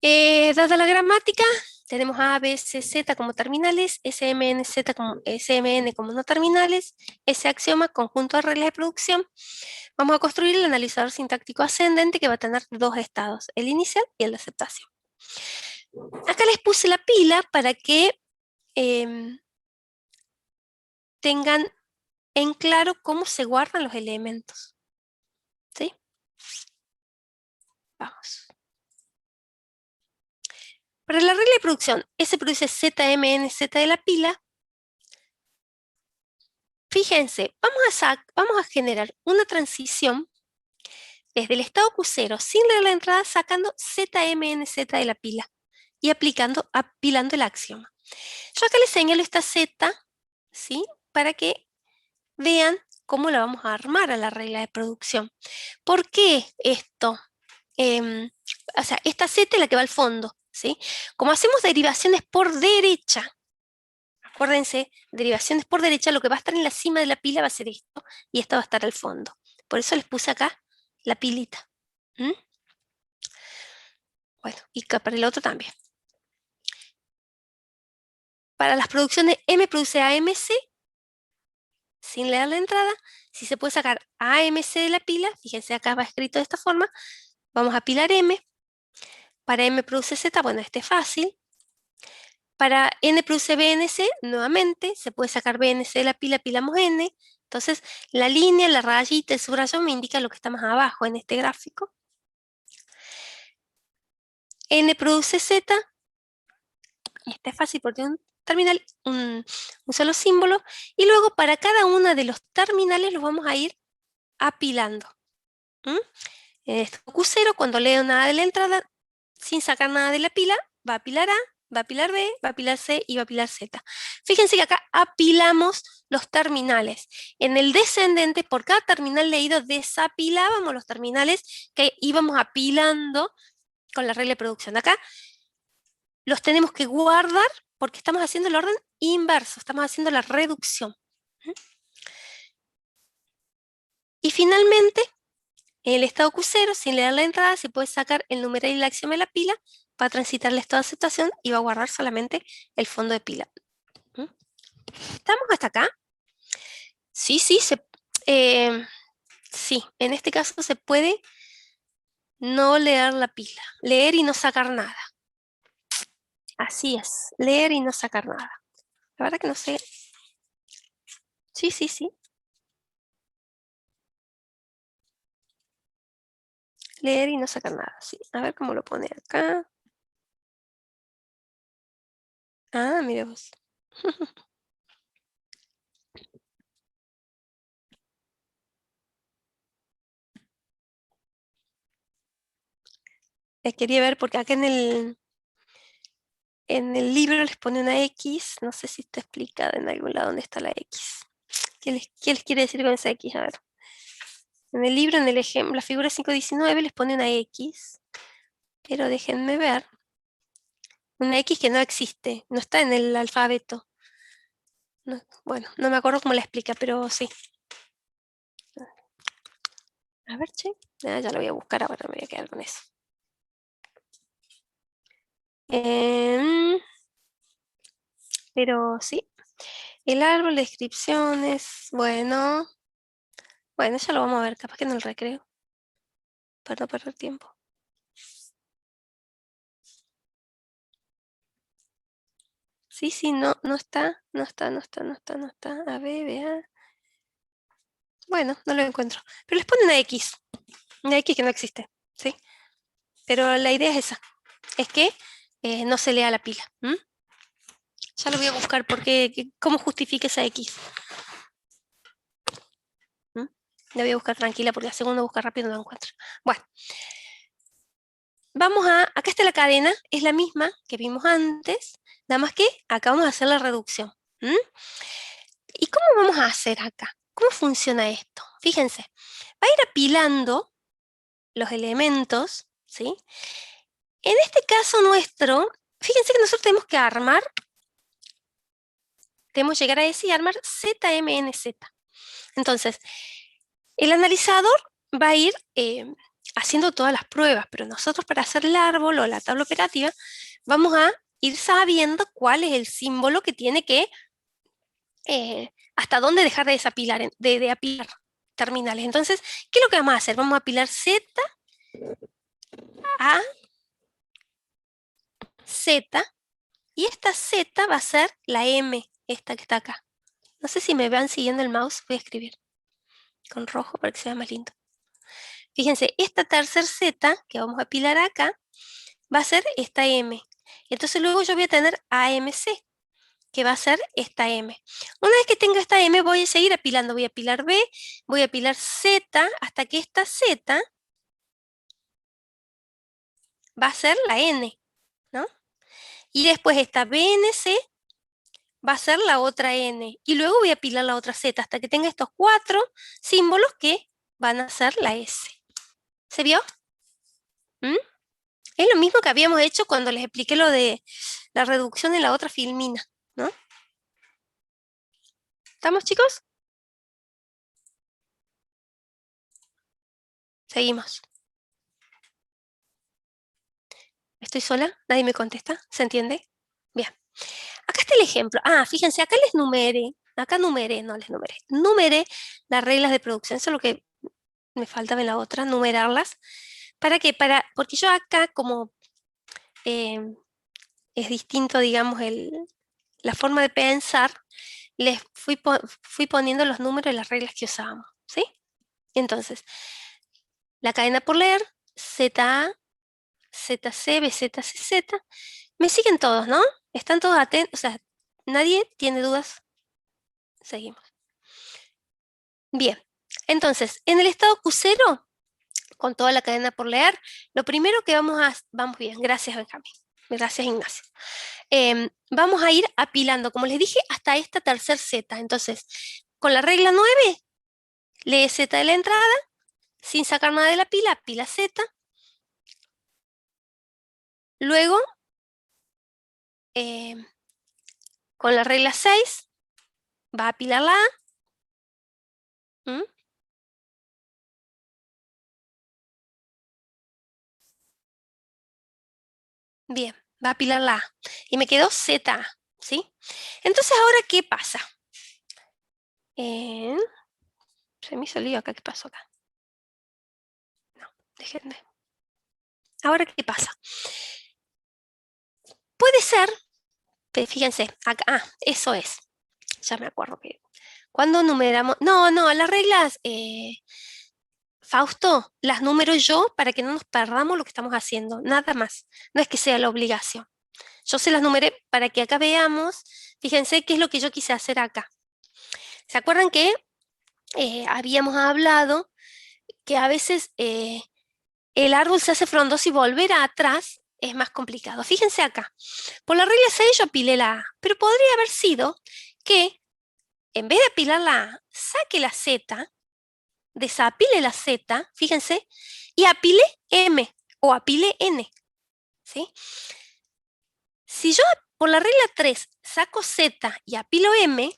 dada la gramática, tenemos A, B, C, Z como terminales, SMN, Z como, SMN como no terminales, ese axioma, conjunto de reglas de producción. Vamos a construir el analizador sintáctico ascendente que va a tener dos estados, el inicial y el de aceptación. Acá les puse la pila para que tengan en claro cómo se guardan los elementos. ¿Sí? Vamos. Para la regla de producción, S produce ZMNZ de la pila. Fíjense, vamos a generar una transición desde el estado Q0 sin leer la entrada, sacando ZMNZ de la pila y apilando el axioma. Yo acá les señalo esta Z, ¿sí? Para que vean cómo la vamos a armar a la regla de producción. ¿Por qué esto? O sea, esta Z es la que va al fondo, ¿sí? Como hacemos derivaciones por derecha, acuérdense, derivaciones por derecha, lo que va a estar en la cima de la pila va a ser esto, y esto va a estar al fondo. Por eso les puse acá la pilita. Bueno, y para el otro también. Para las producciones M produce AMC, sin leer la entrada, si se puede sacar AMC de la pila, fíjense acá va escrito de esta forma, vamos a apilar M. Para M produce Z, bueno, este es fácil. Para N produce BNC, nuevamente, se puede sacar BNC de la pila, apilamos N. Entonces, la línea, la rayita, el subrayado me indica lo que está más abajo en este gráfico. N produce Z, este es fácil porque un terminal, un solo símbolo. Y luego para cada uno de los terminales los vamos a ir apilando. En este Q0, cuando leo nada de la entrada, sin sacar nada de la pila, va a apilar A, va a apilar B, va a apilar C y va a apilar Z. Fíjense que acá apilamos los terminales. En el descendente, por cada terminal leído, desapilábamos los terminales que íbamos apilando con la regla de producción. Acá los tenemos que guardar porque estamos haciendo el orden inverso, estamos haciendo la reducción. Y finalmente, en el estado Q0, sin leer la entrada, se puede sacar el numeral y el axioma de la pila para transitar el estado de aceptación y va a guardar solamente el fondo de pila. ¿Estamos hasta acá? Sí, sí, en este caso se puede no leer la pila, leer y no sacar nada. Así es, leer y no sacar nada. La verdad que no sé. Sí. Leer y no sacar nada, sí. A ver cómo lo pone acá. Ah, mire vos. Quería ver porque acá en el libro les pone una X, no sé si está explicado en algún lado dónde está la X. ¿Qué les quiere decir con esa X? A ver. En el libro, en el ejemplo, la figura 519 les pone una X, pero déjenme ver. Una X que no existe, no está en el alfabeto. Bueno, no me acuerdo cómo la explica, pero sí. A ver, che. Ya lo voy a buscar ahora, me voy a quedar con eso. Em, pero sí, el árbol, descripciones, bueno, ya lo vamos a ver, capaz que en el recreo, para no perder tiempo. Sí, sí, no está, no está, no está, no está, no está. A ver, vea. Bueno, no lo encuentro. Pero les pone una X que no existe, ¿sí? Pero la idea es esa, es que no se lea la pila. ¿M? Ya lo voy a buscar porque, ¿cómo justifica esa X? ¿M? La voy a buscar tranquila porque la segunda busca rápido no la encuentro. Bueno, acá está la cadena, es la misma que vimos antes, nada más que acá vamos a hacer la reducción. ¿M? ¿Y cómo vamos a hacer acá? ¿Cómo funciona esto? Fíjense, va a ir apilando los elementos, ¿sí? En este caso nuestro, fíjense que nosotros tenemos que llegar a ese y armar ZMNZ. Entonces, el analizador va a ir haciendo todas las pruebas, pero nosotros para hacer el árbol o la tabla operativa vamos a ir sabiendo cuál es el símbolo que tiene que, hasta dónde dejar de desapilar, de apilar terminales. Entonces, ¿qué es lo que vamos a hacer? Vamos a apilar Z a Z, y esta Z va a ser la M, esta que está acá. No sé si me van siguiendo el mouse, voy a escribir con rojo para que sea más lindo. Fíjense, esta tercer Z que vamos a apilar acá va a ser esta M. Entonces luego yo voy a tener AMC, que va a ser esta M. Una vez que tenga esta M voy a seguir apilando, voy a apilar B, voy a apilar Z, hasta que esta Z va a ser la N, ¿no? Y después esta BNC va a ser la otra N. Y luego voy a apilar la otra Z hasta que tenga estos 4 símbolos que van a ser la S. ¿Se vio? ¿Mm? Es lo mismo que habíamos hecho cuando les expliqué lo de la reducción en la otra filmina, ¿no? ¿Estamos, chicos? Seguimos. ¿Estoy sola? ¿Nadie me contesta? ¿Se entiende? Bien. Acá está el ejemplo. Fíjense, acá les numeré. Acá numeré, no les numeré. Numeré las reglas de producción. Eso es lo que me faltaba en la otra, numerarlas. ¿Para qué? Porque yo acá, como eh, es distinto, digamos, la forma de pensar, les fui poniendo los números y las reglas que usábamos, ¿sí? Entonces, la cadena por leer, ZA, ZC, BZCZ, me siguen todos, ¿no? Están todos atentos, o sea, nadie tiene dudas. Seguimos. Bien, entonces, en el estado Q0, con toda la cadena por leer, lo primero que vamos bien, gracias Benjamín, gracias Ignacio. Vamos a ir apilando, como les dije, hasta esta tercer Z. Entonces, con la regla 9, lee Z de la entrada, sin sacar nada de la pila Z. Luego, em, con la regla 6, va a apilar la A. ¿Mm? Bien, va a apilar la A. Y me quedó ZA, ¿sí? Entonces, ahora, ¿qué pasa? Eh, Se me hizo lío acá, ¿qué pasó acá? No, déjenme. Ahora, ¿qué pasa? Puede ser, fíjense, acá, eso es. Ya me acuerdo que cuando numeramos, no, las reglas, Fausto, las numero yo para que no nos perdamos lo que estamos haciendo, nada más. No es que sea la obligación. Yo se las numeré para que acá veamos, fíjense qué es lo que yo quise hacer acá. ¿Se acuerdan que habíamos hablado que a veces el árbol se hace frondoso y volver atrás es más complicado. Fíjense acá. Por la regla 6 yo apilé la A, pero podría haber sido que en vez de apilar la A, saque la Z, desapile la Z, fíjense, y apile M o apile N. ¿Sí? Si yo por la regla 3 saco Z y apilo M,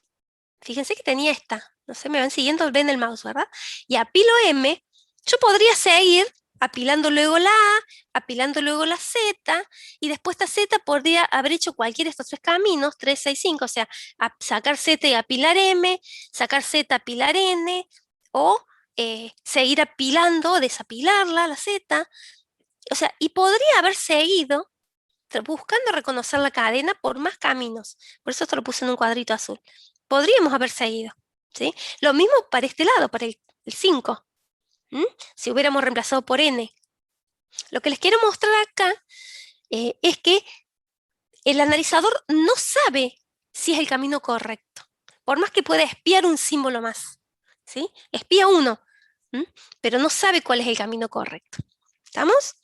fíjense que tenía esta, no sé, me van siguiendo, ven el mouse, ¿verdad? Y apilo M, yo podría seguir apilando luego la A, apilando luego la Z, y después esta Z podría haber hecho cualquiera de estos tres caminos, 3, 6, 5, o sea, sacar Z y apilar M, sacar Z, apilar N, o seguir apilando, desapilarla, la Z, o sea, y podría haber seguido buscando reconocer la cadena por más caminos. Por eso esto lo puse en un cuadrito azul. Podríamos haber seguido. ¿Sí? Lo mismo para este lado, para el 5. Si hubiéramos reemplazado por n. Lo que les quiero mostrar acá es que el analizador no sabe si es el camino correcto. Por más que pueda espiar un símbolo más. ¿Sí? Espía uno, pero no sabe cuál es el camino correcto. ¿Estamos?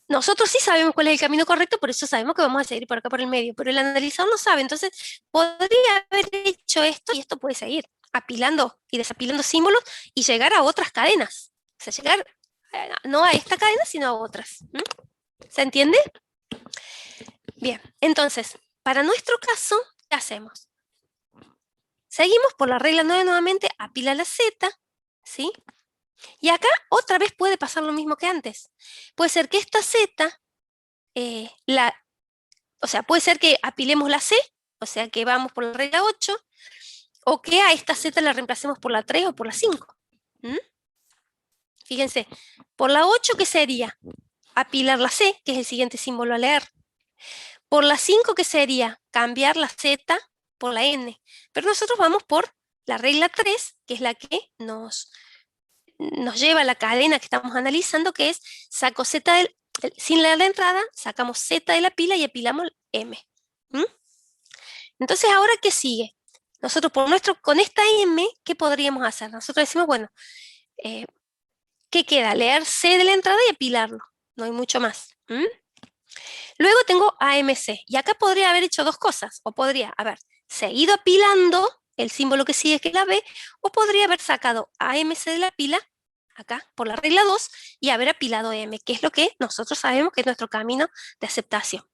Nosotros sí sabemos cuál es el camino correcto, por eso sabemos que vamos a seguir por acá por el medio, pero el analizador no sabe, entonces podría haber hecho esto y esto puede seguir apilando y desapilando símbolos y llegar a otras cadenas. O sea, llegar no a esta cadena, sino a otras. ¿Se entiende? Bien, entonces, para nuestro caso, ¿qué hacemos? Seguimos por la regla 9 nuevamente, apila la Z, ¿sí? Y acá otra vez puede pasar lo mismo que antes. Puede ser que esta Z o sea, puede ser que apilemos la C, o sea que vamos por la regla 8, o que a esta Z la reemplacemos por la 3 o por la 5. Fíjense, por la 8, ¿qué sería? Apilar la C, que es el siguiente símbolo a leer. Por la 5, ¿qué sería? Cambiar la Z por la N. Pero nosotros vamos por la regla 3, que es la que nos lleva a la cadena que estamos analizando, que es saco Z sin leer la entrada, sacamos Z de la pila y apilamos M. Entonces, ¿ahora qué sigue? Nosotros con esta M, ¿qué podríamos hacer? Nosotros decimos, bueno, ¿qué queda? Leer C de la entrada y apilarlo. No hay mucho más. Luego tengo AMC. Y acá podría haber hecho dos cosas. O podría haber seguido apilando el símbolo que sigue, que es la B, o podría haber sacado AMC de la pila, acá, por la regla 2, y haber apilado M, que es lo que nosotros sabemos que es nuestro camino de aceptación.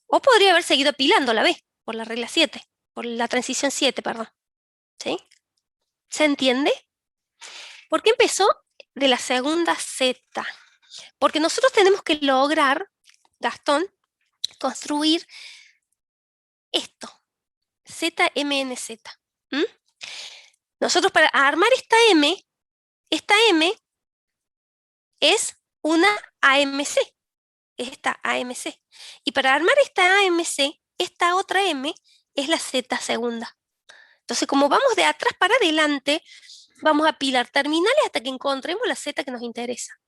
O podría haber seguido apilando la B, por la regla 7. Por la transición 7, perdón. ¿Sí? ¿Se entiende? ¿Por qué empezó de la segunda Z? Porque nosotros tenemos que lograr, Gastón, construir esto, ZMNZ. Nosotros para armar esta M es una AMC, es esta AMC. Y para armar esta AMC, esta otra M es la Z segunda. Entonces, como vamos de atrás para adelante, vamos a apilar terminales hasta que encontremos la Z que nos interesa.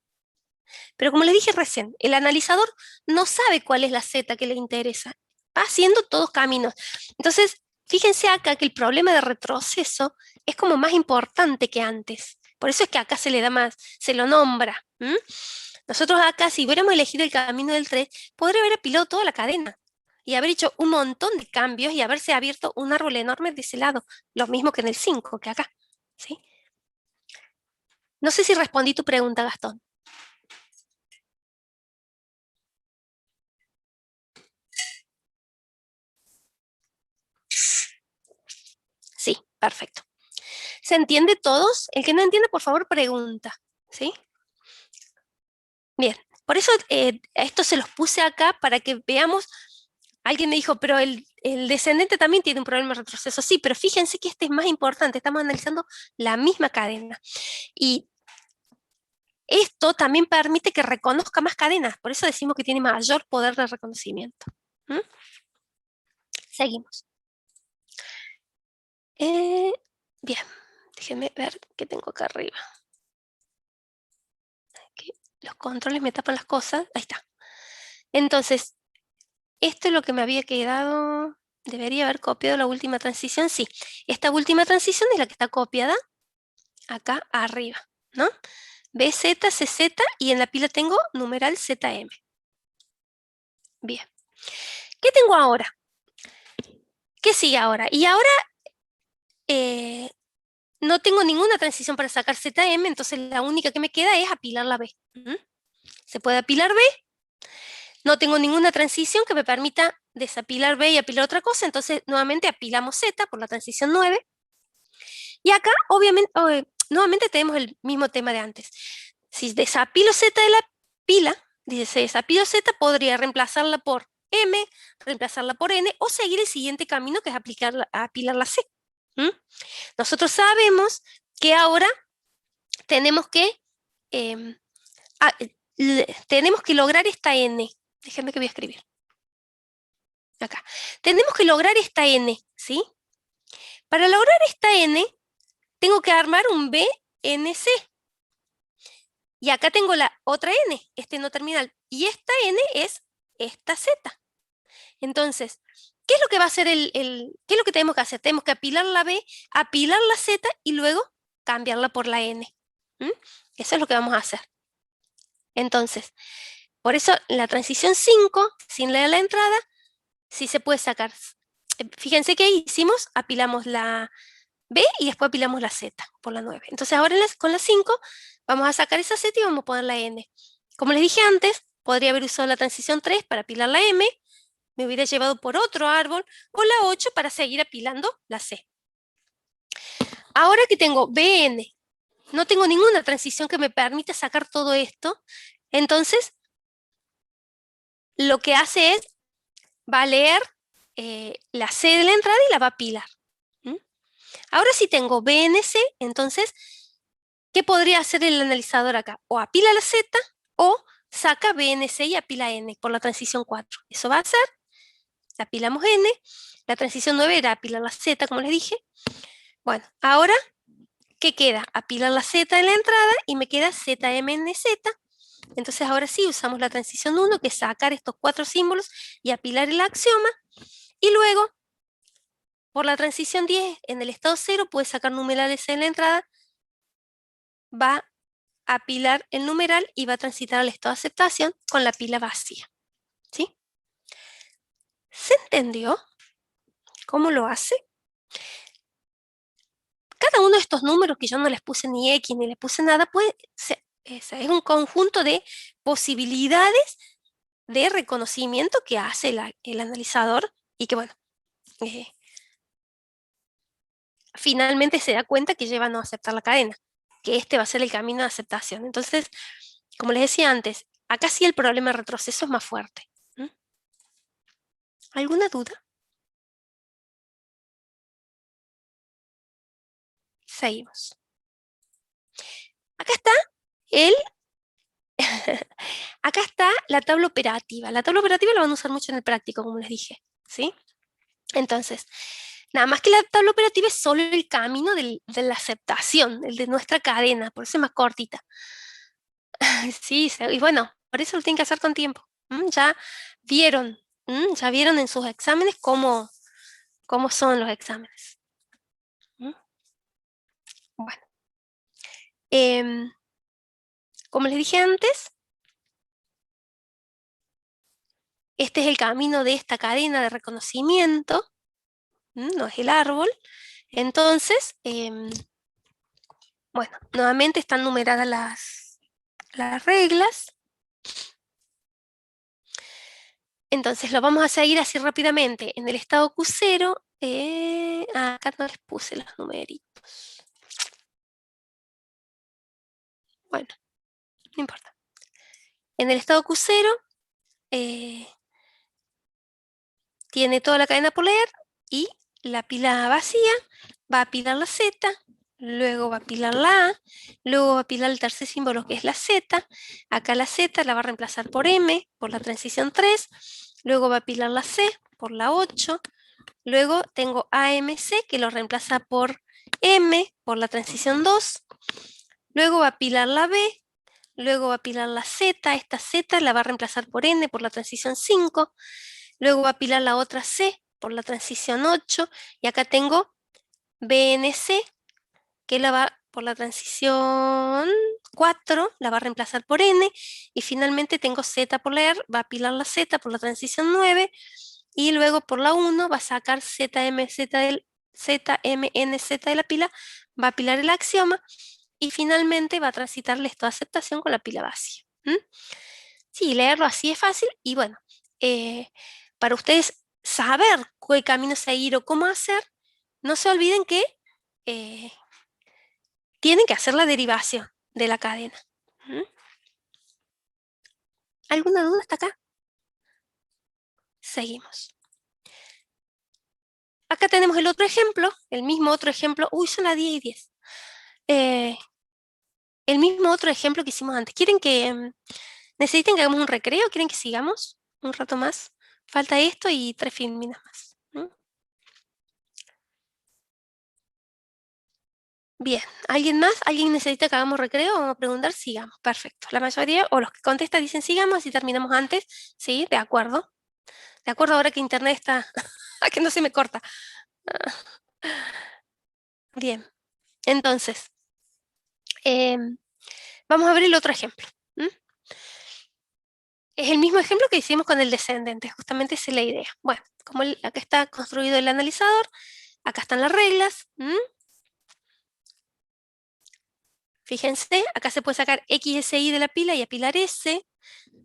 Pero como les dije recién, el analizador no sabe cuál es la Z que le interesa. Va haciendo todos caminos. Entonces, fíjense acá que el problema de retroceso es como más importante que antes. Por eso es que acá se le da más, se lo nombra. Nosotros acá, si hubiéramos elegido el camino del 3, podría haber apilado toda la cadena y haber hecho un montón de cambios y haberse abierto un árbol enorme de ese lado. Lo mismo que en el 5, que acá. ¿Sí? No sé si respondí tu pregunta, Gastón. Sí, perfecto. ¿Se entiende todos? El que no entiende, por favor, pregunta. ¿Sí? Bien, por eso esto se los puse acá para que veamos. Alguien me dijo, pero el descendente también tiene un problema de retroceso. Sí, pero fíjense que este es más importante. Estamos analizando la misma cadena. Y esto también permite que reconozca más cadenas. Por eso decimos que tiene mayor poder de reconocimiento. Seguimos. Bien, déjenme ver qué tengo acá arriba. Aquí, los controles me tapan las cosas. Ahí está. Entonces, esto es lo que me había quedado. Debería haber copiado la última transición. Sí, esta última transición es la que está copiada acá arriba. ¿no? BZ, CZ y en la pila tengo numeral ZM. Bien. ¿Qué tengo ahora? ¿Qué sigue ahora? Y ahora no tengo ninguna transición para sacar ZM, entonces la única que me queda es apilar la B. Se puede apilar B. No tengo ninguna transición que me permita desapilar B y apilar otra cosa, entonces nuevamente apilamos Z por la transición 9. Y acá, obviamente, nuevamente tenemos el mismo tema de antes. Si desapilo Z de la pila, dice desapilo Z, podría reemplazarla por M, reemplazarla por N, o seguir el siguiente camino, que es apilar la C. Nosotros sabemos que ahora tenemos que, tenemos que lograr esta N. Déjenme que voy a escribir. Acá. Tenemos que lograr esta N, ¿sí? Para lograr esta N, tengo que armar un BNC. Y acá tengo la otra N, este no terminal. Y esta N es esta Z. Entonces, ¿qué es lo que va a hacer qué es lo que tenemos que hacer? Tenemos que apilar la B, apilar la Z y luego cambiarla por la N. Eso es lo que vamos a hacer. Entonces, por eso la transición 5, sin leer la entrada, sí se puede sacar. Fíjense que hicimos, apilamos la B y después apilamos la Z por la 9. Entonces ahora con la 5 vamos a sacar esa Z y vamos a poner la N. Como les dije antes, podría haber usado la transición 3 para apilar la M, me hubiera llevado por otro árbol, o la 8 para seguir apilando la C. Ahora que tengo BN, no tengo ninguna transición que me permita sacar todo esto, entonces lo que hace es, va a leer la C de la entrada y la va a apilar. Ahora si tengo BNC, entonces, ¿qué podría hacer el analizador acá? O apila la Z o saca BNC y apila N por la transición 4. Eso va a hacer, apilamos N, la transición 9 era apilar la Z, como les dije. Bueno, ahora, ¿qué queda? Apilar la Z en la entrada y me queda ZMNZ. Entonces ahora sí usamos la transición 1, que es sacar estos 4 símbolos y apilar el axioma. Y luego, por la transición 10, en el estado 0, puede sacar numerales en la entrada, va a apilar el numeral y va a transitar al estado de aceptación con la pila vacía. ¿Sí? ¿Se entendió cómo lo hace? Cada uno de estos números que yo no les puse ni X ni les puse nada, puede ser, es un conjunto de posibilidades de reconocimiento que hace el analizador y que, bueno, finalmente se da cuenta que lleva a no aceptar la cadena, que este va a ser el camino de aceptación. Entonces, como les decía antes, acá sí el problema de retroceso es más fuerte. ¿Alguna duda? Seguimos. Acá está el... Acá está la tabla operativa. La tabla operativa la van a usar mucho en el práctico, como les dije, ¿sí? Entonces, nada más que la tabla operativa es solo el camino de la aceptación, el de nuestra cadena, por eso es más cortita. Sí, y bueno, por eso lo tienen que hacer con tiempo. Ya vieron, ya vieron en sus exámenes cómo son los exámenes. Bueno, como les dije antes, este es el camino de esta cadena de reconocimiento, no es el árbol. Entonces, bueno, nuevamente están numeradas las reglas. Entonces lo vamos a seguir así rápidamente. En el estado Q0, acá no les puse los numeritos. Bueno, no importa. En el estado Q0 tiene toda la cadena por leer y la pila vacía va a apilar la Z, luego va a apilar la A, luego va a apilar el tercer símbolo que es la Z, acá la Z la va a reemplazar por M por la transición 3, luego va a apilar la C por la 8, luego tengo AMC que lo reemplaza por M por la transición 2, luego va a apilar la B, luego va a apilar la Z, esta Z la va a reemplazar por N por la transición 5, luego va a apilar la otra C por la transición 8, y acá tengo BNC, que la va por la transición 4, la va a reemplazar por N, y finalmente tengo Z por leer, va a apilar la Z por la transición 9, y luego por la 1 va a sacar ZMNZ de la pila, va a apilar el axioma, y finalmente va a transitar el estado de aceptación con la pila vacía. Sí, leerlo así es fácil, y bueno, para ustedes saber qué camino seguir o cómo hacer, no se olviden que eh, tienen que hacer la derivación de la cadena. ¿Alguna duda hasta acá? Seguimos. Acá tenemos el otro ejemplo, el mismo otro ejemplo. Uy, son las 10 y 10. El mismo otro ejemplo que hicimos antes. ¿Quieren que necesiten que hagamos un recreo? ¿Quieren que sigamos un rato más? Falta esto y 3 filminas más. Bien, ¿alguien más? ¿Alguien necesita que hagamos recreo? Vamos a preguntar, sigamos. Perfecto. La mayoría, o los que contestan dicen sigamos y terminamos antes. Sí, de acuerdo. De acuerdo, ahora que internet está, que no se me corta. Bien, entonces, vamos a ver el otro ejemplo. Es el mismo ejemplo que hicimos con el descendente, justamente esa es la idea. Bueno, como acá está construido el analizador, acá están las reglas. Fíjense, acá se puede sacar XSI de la pila y apilar S,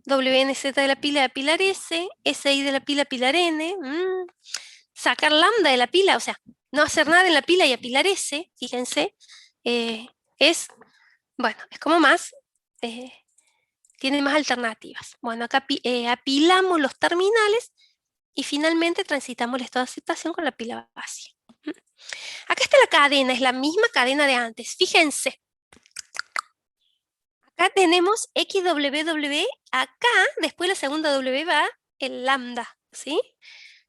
WNZ de la pila y apilar S, SI de la pila, apilar N, sacar lambda de la pila, o sea, no hacer nada en la pila y apilar S, fíjense, es, bueno, es como más, tiene más alternativas. Bueno, acá apilamos los terminales y finalmente transitamos el estado de aceptación con la pila vacía. Acá está la cadena, es la misma cadena de antes. Fíjense, acá tenemos XWW, acá después la segunda W va el lambda, ¿sí?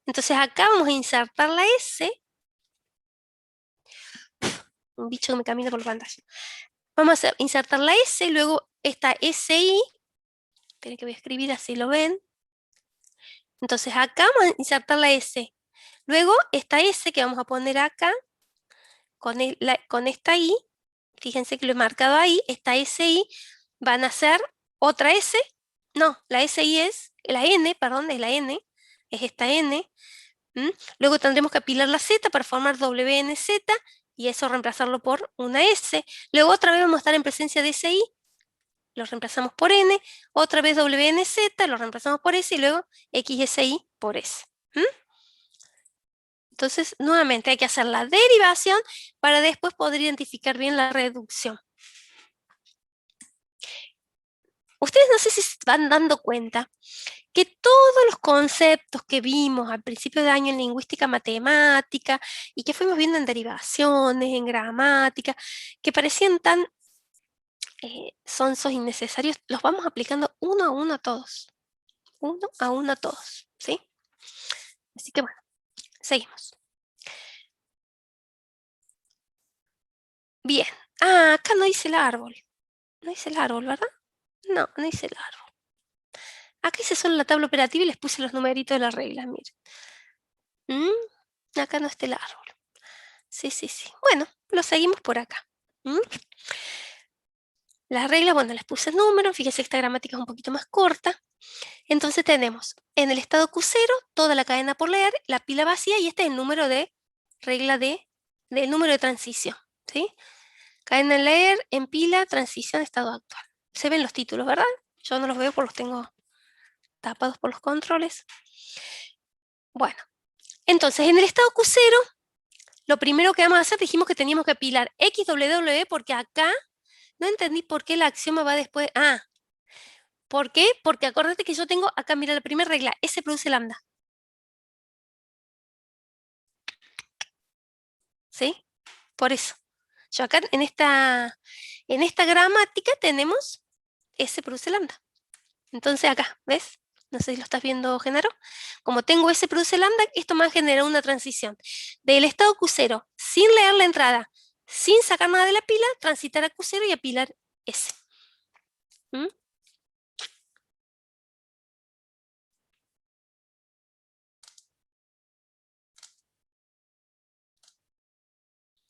Entonces acá vamos a insertar la S, un bicho que me camina por la pantalla. Vamos a insertar la S, luego esta SI, esperen que voy a escribir así lo ven. Entonces acá vamos a insertar la S. Luego esta S que vamos a poner acá, con esta I, fíjense que lo he marcado ahí, esta SI van a ser otra S, no, la SI es, la N, perdón, es la N, es esta N. Luego tendremos que apilar la Z para formar WNZ y eso reemplazarlo por una S. Luego otra vez vamos a estar en presencia de SI, lo reemplazamos por N, otra vez WNZ, lo reemplazamos por S y luego XSI por S. Entonces, nuevamente hay que hacer la derivación para después poder identificar bien la reducción. Ustedes no sé si se van dando cuenta que todos los conceptos que vimos al principio de año en lingüística matemática y que fuimos viendo en derivaciones, en gramática, que parecían tan sonsos innecesarios, los vamos aplicando uno a uno a todos. Uno a uno a todos, ¿sí? Así que bueno, seguimos. Bien. Ah, acá no dice el árbol. No dice el árbol, ¿verdad? No, no dice el árbol. Acá hice solo la tabla operativa y les puse los numeritos de las reglas, miren. Acá no está el árbol. Sí, sí, sí. Bueno, lo seguimos por acá. Las reglas, bueno, les puse el número, fíjense que esta gramática es un poquito más corta. Entonces tenemos en el estado Q0 toda la cadena por leer, la pila vacía y este es el número de regla del número de transición. ¿Sí? Cadena en leer, en pila, transición, estado actual. Se ven los títulos, ¿verdad? Yo no los veo porque los tengo tapados por los controles. Bueno, entonces en el estado Q0, lo primero que vamos a hacer, dijimos que teníamos que apilar XWW porque acá no entendí por qué el axioma va después. Ah, ¿por qué? Porque acuérdate que yo tengo acá, mira, la primera regla, S produce lambda. ¿Sí? Por eso. Yo acá en esta gramática tenemos S produce lambda. Entonces acá, ¿ves? No sé si lo estás viendo, Genaro. Como tengo S produce lambda, esto me va a generar una transición del estado Q0, sin leer la entrada, sin sacar nada de la pila, transitar a Q0 y apilar S.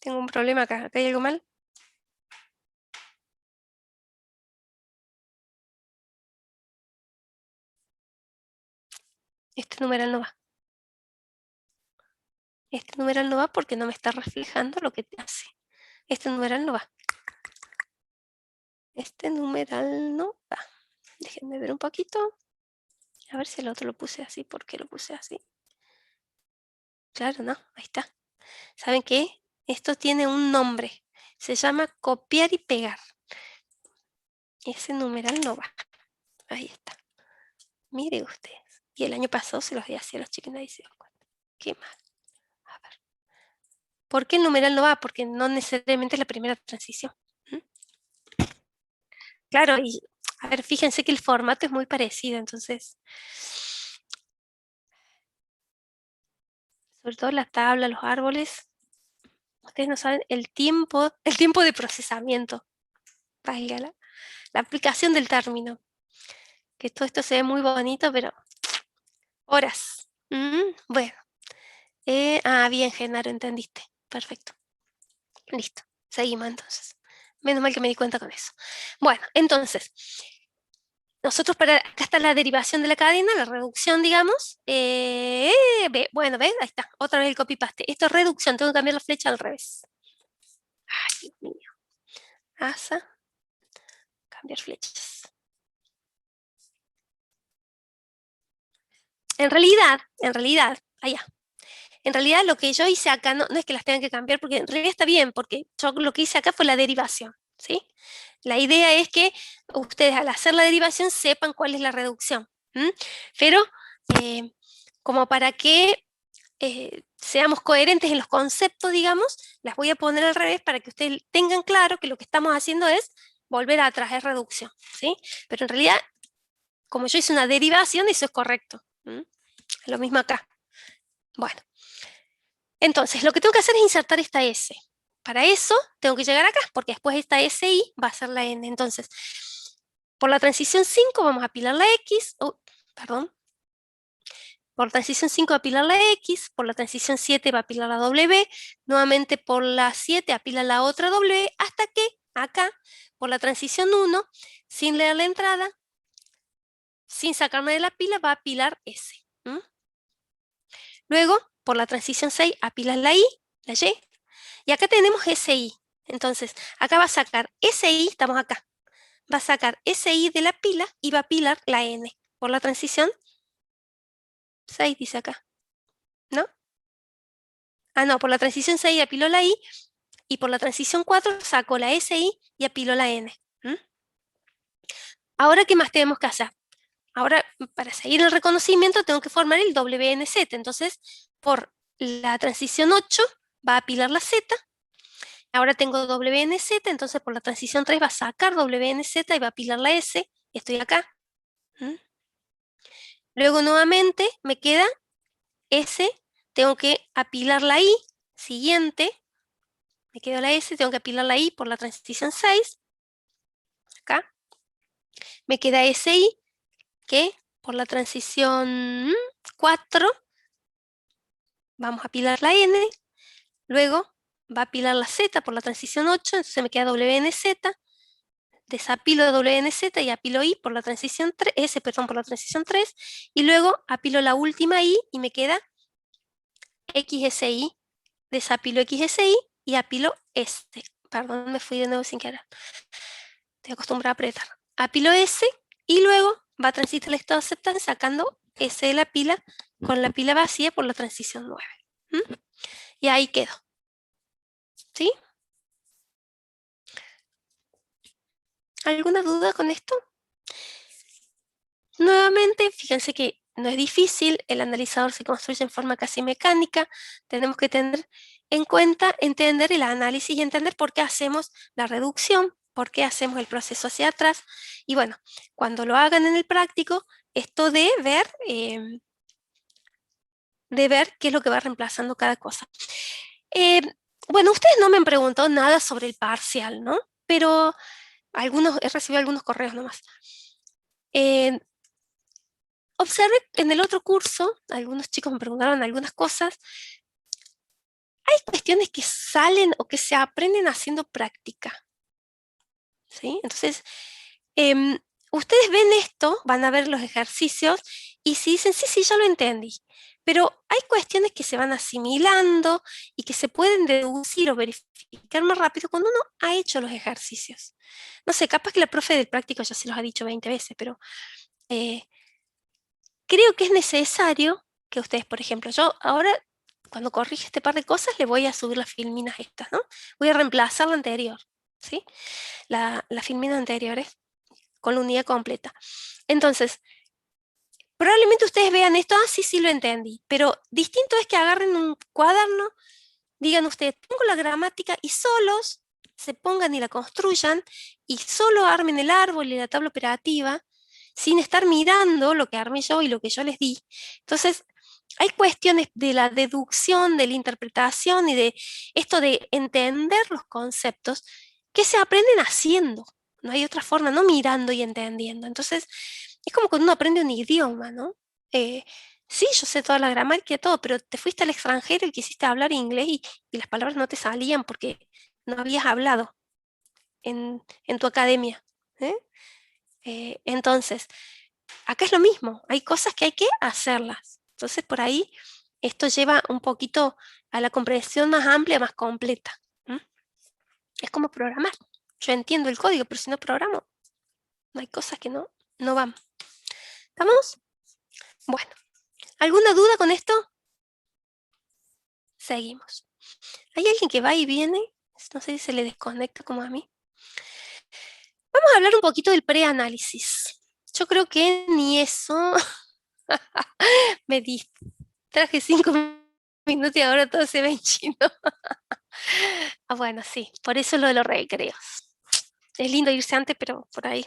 Tengo un problema acá. ¿Acá hay algo mal? Este numeral no va. Este numeral no va porque no me está reflejando lo que te hace. Este numeral no va. Este numeral no va. Déjenme ver un poquito. A ver si el otro lo puse así. ¿Por qué lo puse así? Claro, no. Ahí está. ¿Saben qué? Esto tiene un nombre. Se llama copiar y pegar. Ese numeral no va. Ahí está. Mire ustedes. Y el año pasado se los di así a los chicos y nadie se dio cuenta. Qué mal. A ver. ¿Por qué el numeral no va? Porque no necesariamente es la primera transición. ¿Mm? Claro, y a ver, fíjense que el formato es muy parecido, entonces, sobre todo la tabla, los árboles, ustedes no saben el tiempo de procesamiento, valga la aplicación del término, que todo esto se ve muy bonito, pero horas. Bueno, bien, Genaro, entendiste. Perfecto. Listo. Seguimos entonces. Menos mal que me di cuenta con eso. Bueno, entonces, nosotros acá está la derivación de la cadena, la reducción, digamos. Bueno, ¿ves? Ahí está, otra vez el copy-paste. Esto es reducción, tengo que cambiar la flecha al revés. Ay, Dios mío. Asa, cambiar flechas. Allá. En realidad lo que yo hice acá no es que las tengan que cambiar, porque en realidad está bien, porque yo lo que hice acá fue la derivación, ¿sí? La idea es que ustedes al hacer la derivación sepan cuál es la reducción. Pero eh, como para que seamos coherentes en los conceptos, digamos, las voy a poner al revés para que ustedes tengan claro que lo que estamos haciendo es volver atrás, es reducción, ¿sí? Pero en realidad, como yo hice una derivación, eso es correcto. Lo mismo acá. Bueno, entonces lo que tengo que hacer es insertar esta S. Para eso tengo que llegar acá, porque después esta SI va a ser la N. Entonces, por la transición 5 vamos a apilar la X, perdón, por la transición 5 va a apilar la X, por la transición 7 va a apilar la W, nuevamente por la 7 apila la otra W, hasta que acá, por la transición 1, sin leer la entrada, sin sacarme de la pila, va a apilar S. Luego, por la transición 6, apilas la Y, y acá tenemos SI. Entonces, acá va a sacar SI, estamos acá, va a sacar SI de la pila y va a apilar la N. Por la transición 6 dice acá, ¿no? Ah, no, por la transición 6 apiló la I y por la transición 4 sacó la SI y apiló la N. Ahora, ¿qué más tenemos que hacer? Ahora, para seguir el reconocimiento, tengo que formar el WNZ. Entonces, por la transición 8 va a apilar la Z. Ahora tengo WNZ, entonces por la transición 3 va a sacar WNZ y va a apilar la S. Estoy acá. Luego nuevamente me queda S, tengo que apilar la I, siguiente, me queda la S, tengo que apilar la I por la transición 6, acá. Me queda SI, que por la transición 4 vamos a apilar la N, luego va a apilar la Z por la transición 8, entonces me queda WNZ, desapilo WNZ y apilo I por la transición 3, S, perdón, por la transición 3, y luego apilo la última I y me queda XSI, desapilo XSI y apilo este. Perdón, me fui de nuevo sin querer. Estoy acostumbrada a apretar. Apilo S y luego va a transitar el estado aceptante sacando S de la pila con la pila vacía por la transición 9. Y ahí quedó. ¿Sí? ¿Alguna duda con esto? Nuevamente, fíjense que no es difícil, el analizador se construye en forma casi mecánica, tenemos que tener en cuenta, entender el análisis y entender por qué hacemos la reducción, por qué hacemos el proceso hacia atrás, y bueno, cuando lo hagan en el práctico, esto de ver qué es lo que va reemplazando cada cosa. Bueno, ustedes no me han preguntado nada sobre el parcial, ¿no? Pero he recibido algunos correos nomás. Observe en el otro curso, algunos chicos me preguntaron algunas cosas. Hay cuestiones que salen o que se aprenden haciendo práctica. ¿Sí? Entonces, ustedes ven esto, van a ver los ejercicios Y si dicen, sí, sí, ya lo entendí. Pero hay cuestiones que se van asimilando y que se pueden deducir o verificar más rápido cuando uno ha hecho los ejercicios. No sé, capaz que la profe del práctico ya se los ha dicho 20 veces, pero eh, creo que es necesario que ustedes, por ejemplo, yo ahora, cuando corrige este par de cosas, le voy a subir las filminas estas, ¿no? Voy a reemplazar la anterior, ¿sí? Las filminas anteriores con la unidad completa. Entonces, probablemente ustedes vean esto, sí, sí lo entendí, pero distinto es que agarren un cuaderno, digan ustedes, tengo la gramática y solos se pongan y la construyan y solo armen el árbol y la tabla operativa sin estar mirando lo que armé yo y lo que yo les di. Entonces, hay cuestiones de la deducción, de la interpretación y de esto de entender los conceptos que se aprenden haciendo. No hay otra forma, no mirando y entendiendo. Entonces, es como cuando uno aprende un idioma, ¿no? Eh, sí, yo sé toda la gramática y todo, pero te fuiste al extranjero y quisiste hablar inglés y las palabras no te salían porque no habías hablado en tu academia. ¿Eh? Entonces, acá es lo mismo, hay cosas que hay que hacerlas. Entonces, por ahí, esto lleva un poquito a la comprensión más amplia, más completa. ¿Mm? Es como programar. Yo entiendo el código, pero si no programo, no hay cosas que no van. ¿Estamos? Bueno, ¿alguna duda con esto? Seguimos. ¿Hay alguien que va y viene? No sé si se le desconecta como a mí. Vamos a hablar un poquito del preanálisis. Yo creo que ni eso me distraje 5 minutos y ahora todo se ve en chino. Ah, bueno, sí, por eso lo de los recreos. Es lindo irse antes, pero por ahí.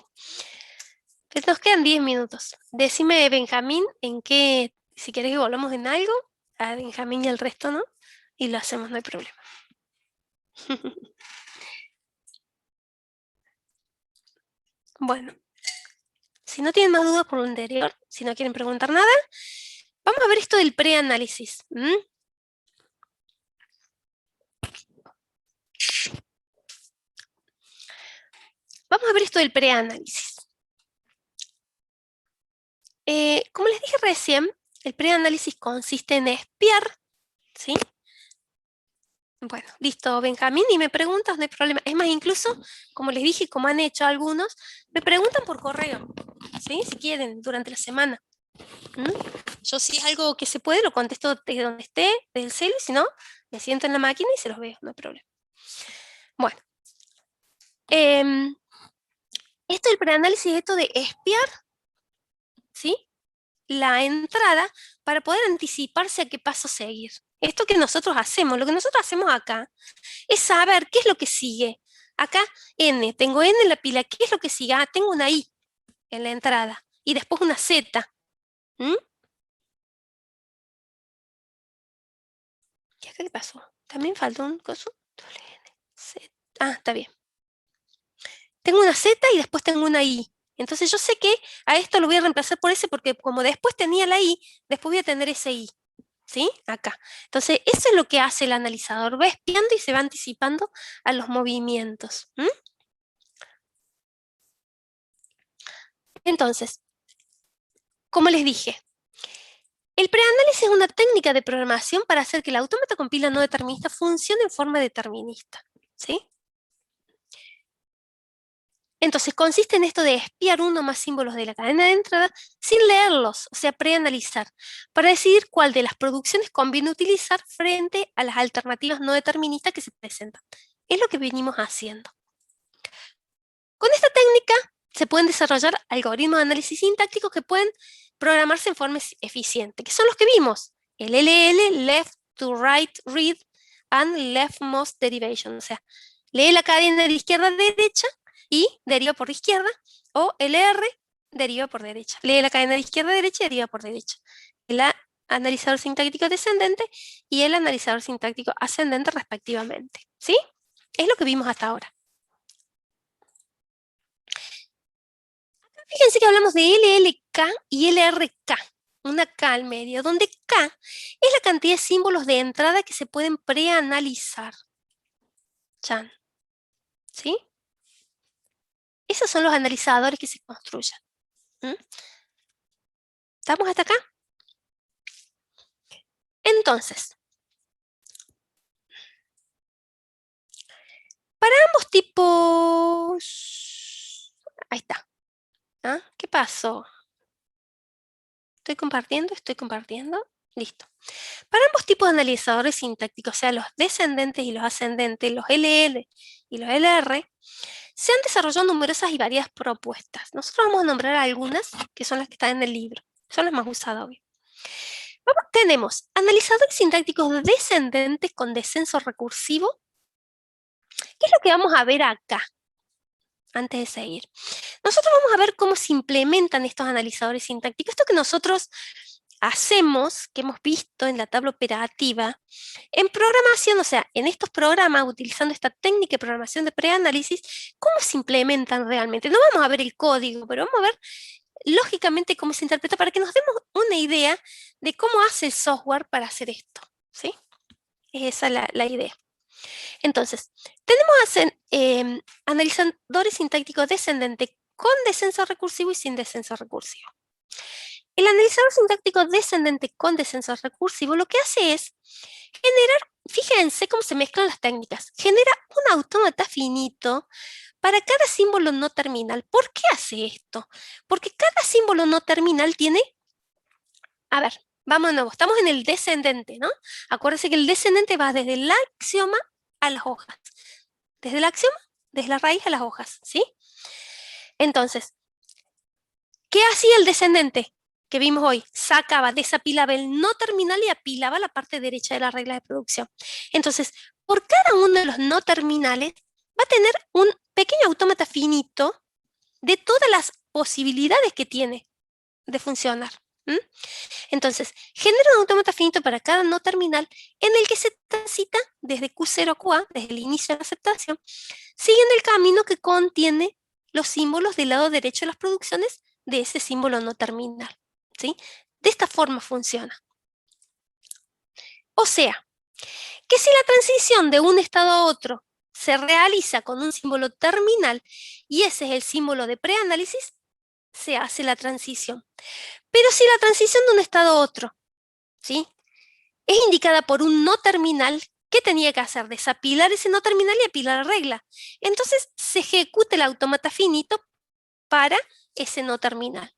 Pues nos quedan 10 minutos. Decime, Benjamín, en qué, si querés que volvamos en algo, a Benjamín y el resto no, y lo hacemos, no hay problema. Bueno, si no tienen más dudas por lo anterior, si no quieren preguntar nada, vamos a ver esto del preanálisis. Vamos a ver esto del preanálisis. Como les dije recién, el preanálisis consiste en espiar, ¿sí? Bueno, listo, Benjamín, y me preguntas, no hay problema. Es más, incluso, como les dije, como han hecho algunos, me preguntan por correo, ¿sí? Si quieren, durante la semana. ¿Mm? Yo si es algo que se puede, lo contesto desde donde esté, desde el celu, y si no, me siento en la máquina y se los veo, no hay problema. Bueno, em, esto del preanálisis es esto de espiar, ¿sí? La entrada para poder anticiparse a qué paso seguir. Esto que nosotros hacemos, lo que nosotros hacemos acá, es saber qué es lo que sigue. Acá N, tengo N en la pila, ¿qué es lo que sigue? Ah, tengo una I en la entrada y después una Z. ¿Mm? ¿Y acá qué pasó? También faltó un coso. Doble N, Z. Ah, está bien. Tengo una Z y después tengo una I. Entonces yo sé que a esto lo voy a reemplazar por ese porque como después tenía la I, después voy a tener ese I. ¿Sí? Acá. Entonces, eso es lo que hace el analizador. Va espiando y se va anticipando a los movimientos. Entonces, como les dije, el preanálisis es una técnica de programación para hacer que el autómata con pila no determinista funcione en forma determinista. ¿Sí? Entonces, consiste en esto de espiar uno o más símbolos de la cadena de entrada sin leerlos, o sea, preanalizar, para decidir cuál de las producciones conviene utilizar frente a las alternativas no deterministas que se presentan. Es lo que venimos haciendo. Con esta técnica se pueden desarrollar algoritmos de análisis sintáctico que pueden programarse en forma eficiente, que son los que vimos, el LL, Left to Right Read, and Leftmost Derivation, o sea, lee la cadena de izquierda a derecha y deriva por izquierda, o LR, deriva por derecha, lee la cadena de izquierda a derecha y deriva por derecha. El analizador sintáctico descendente y el analizador sintáctico ascendente respectivamente, ¿sí? Es lo que vimos hasta ahora. Fíjense que hablamos de LLK y LRK, una K al medio, donde K es la cantidad de símbolos de entrada que se pueden preanalizar. Chan. ¿Sí? Esos son los analizadores que se construyen. ¿Mm? ¿Estamos hasta acá? Entonces, para ambos tipos... Ahí está. ¿Ah? ¿Qué pasó? Estoy compartiendo. Listo. Para ambos tipos de analizadores sintácticos, o sea, los descendentes y los ascendentes, los LL y los LR, se han desarrollado numerosas y variadas propuestas. Nosotros vamos a nombrar algunas, que son las que están en el libro. Son las más usadas, obvio. Tenemos analizadores sintácticos descendentes con descenso recursivo. ¿Qué es lo que vamos a ver acá? Antes de seguir. Nosotros vamos a ver cómo se implementan estos analizadores sintácticos. Esto que nosotros hacemos, que hemos visto en la tabla operativa, en programación, o sea, en estos programas, utilizando esta técnica de programación de preanálisis, cómo se implementan realmente. No vamos a ver el código, pero vamos a ver lógicamente cómo se interpreta para que nos demos una idea de cómo hace el software para hacer esto, ¿sí? Esa es la idea. Entonces, tenemos analizadores sintácticos descendentes con descenso recursivo y sin descenso recursivo. El analizador sintáctico descendente con descenso recursivo lo que hace es generar, fíjense cómo se mezclan las técnicas, genera un autómata finito para cada símbolo no terminal. ¿Por qué hace esto? Porque cada símbolo no terminal tiene, a ver, vamos de nuevo, estamos en el descendente, ¿no? Acuérdense que el descendente va desde el axioma a las hojas. Desde el axioma, desde la raíz a las hojas, ¿sí? Entonces, ¿qué hacía el descendente que vimos hoy? Sacaba, desapilaba el no terminal y apilaba la parte derecha de la regla de producción. Entonces, por cada uno de los no terminales va a tener un pequeño autómata finito de todas las posibilidades que tiene de funcionar. Entonces, genera un autómata finito para cada no terminal en el que se transita desde Q0 a QA, desde el inicio de la aceptación, siguiendo el camino que contiene los símbolos del lado derecho de las producciones de ese símbolo no terminal, ¿sí? De esta forma funciona. O sea, que si la transición de un estado a otro se realiza con un símbolo terminal y ese es el símbolo de preanálisis, se hace la transición. Pero si la transición de un estado a otro, ¿sí?, es indicada por un no terminal, ¿qué tenía que hacer? Desapilar ese no terminal y apilar la regla. Entonces se ejecuta el autómata finito para ese no terminal.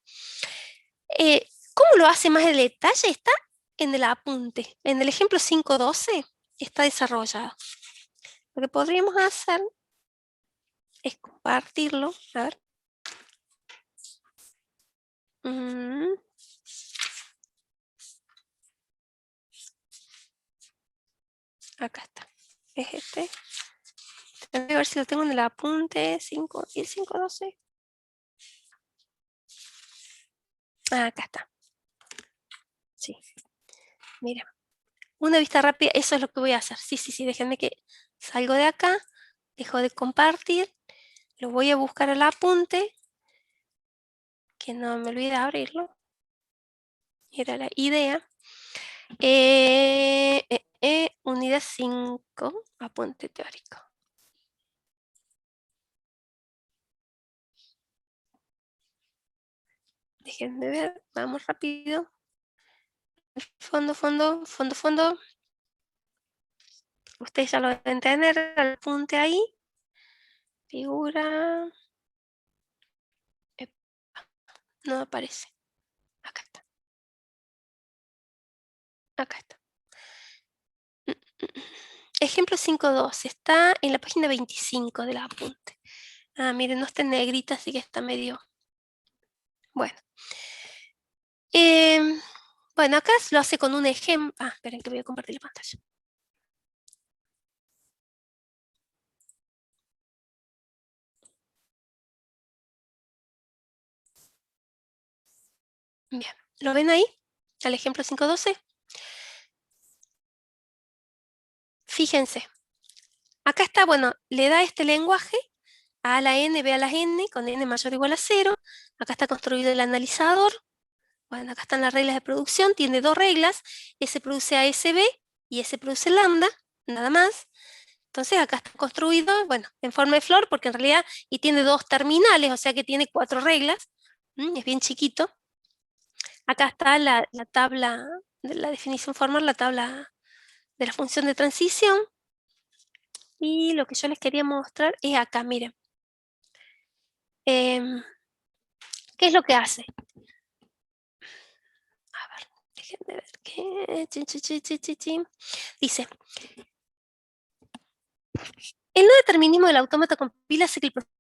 ¿Cómo lo hace más en detalle? Está en el apunte. En el ejemplo 5.12 está desarrollado. Lo que podríamos hacer es compartirlo. A ver. Acá está. Es este. Tengo que ver si lo tengo en el apunte 5 y el 5.12. Acá está. Sí. Mira. Una vista rápida, eso es lo que voy a hacer. Sí, déjenme que salgo de acá, dejo de compartir, lo voy a buscar al apunte, que no me olvide abrirlo. Era la idea. Unidad 5, apunte teórico. Déjenme ver, vamos rápido. Fondo. Ustedes ya lo deben tener, el apunte ahí. Figura. No aparece. Acá está. Acá está. Ejemplo 5.2. Está en la página 25 del apunte. Ah, miren, no está en negrita, así que está medio... Bueno. Bueno, acá lo hace con un ejemplo. Ah, esperen que voy a compartir la pantalla. Bien, ¿lo ven ahí? Al ejemplo 5.12. Fíjense. Acá está, bueno, le da este lenguaje A a la N, B a la N, con N mayor o igual a 0. Acá está construido el analizador. Bueno, acá están las reglas de producción. Tiene dos reglas. S produce ASB y S produce lambda, nada más. Entonces acá está construido, bueno, en forma de flor, porque en realidad, y tiene dos terminales, o sea que tiene 4 reglas. Es bien chiquito. Acá está la tabla de la definición formal, la tabla de la función de transición. Y lo que yo les quería mostrar es acá, miren. ¿Qué es lo que hace? A ver, déjenme ver qué. Dice, el no determinismo del autómata compila hace que el proceso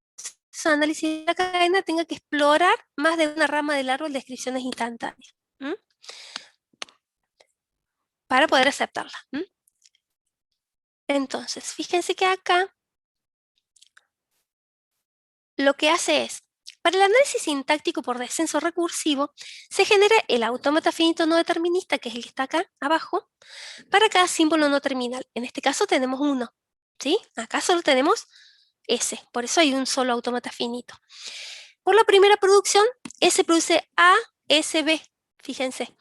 de análisis de la cadena tenga que explorar más de una rama del árbol de descripciones instantáneas. Para poder aceptarla. Entonces, fíjense que acá lo que hace es, para el análisis sintáctico por descenso recursivo, se genera el autómata finito no determinista, que es el que está acá abajo, para cada símbolo no terminal. En este caso tenemos uno, ¿sí? Acá solo tenemos S, por eso hay un solo autómata finito. Por la primera producción, S produce A, S, B, fíjense.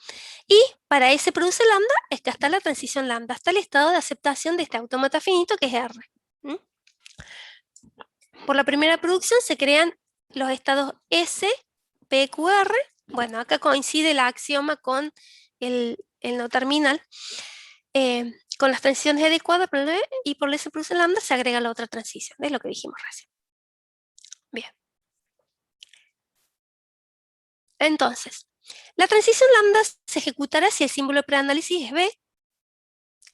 Y para S produce lambda, es que está la transición lambda, hasta el estado de aceptación de este autómata finito que es R. Por la primera producción se crean los estados S, P, Q, R. Bueno, acá coincide el axioma con el no terminal. Con las transiciones adecuadas y por S produce lambda se agrega la otra transición. Es lo que dijimos recién. Bien. Entonces, la transición lambda se ejecutará si el símbolo de preanálisis es B.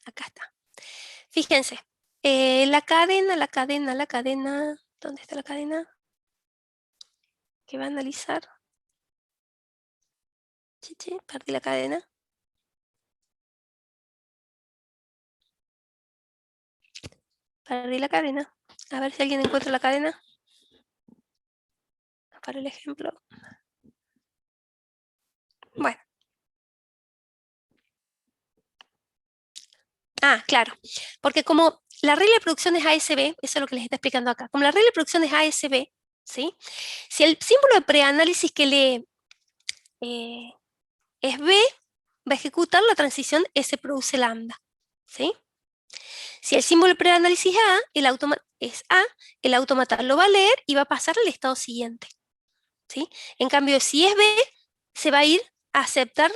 Acá está. Fíjense, la cadena, ¿dónde está la cadena? Que va a analizar. Perdí la cadena. Perdí la cadena. A ver si alguien encuentra la cadena. Para el ejemplo. Bueno. Claro. Porque como la regla de producción es ASB, eso es lo que les está explicando acá. Como la regla de producción es ASB, ¿sí? Si el símbolo de preanálisis que lee es B, va a ejecutar la transición S produce lambda, ¿sí? Si el símbolo de preanálisis es A, el automata lo va a leer y va a pasar al estado siguiente, ¿sí? En cambio, si es B, se va a ir a aceptar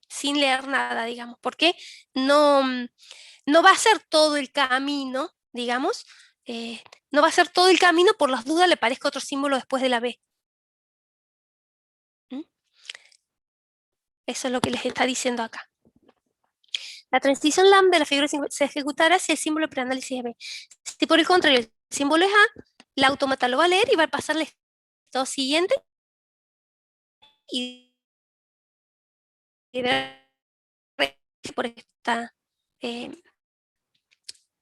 sin leer nada, digamos, porque no, no va a ser todo el camino, digamos, no va a ser todo el camino, por las dudas le parezca otro símbolo después de la B. Eso es lo que les está diciendo acá. La transición lambda de la figura se ejecutará si el símbolo de preanálisis es B. Si por el contrario el símbolo es A, la automata lo va a leer y va a pasar al estado siguiente y por esta, eh,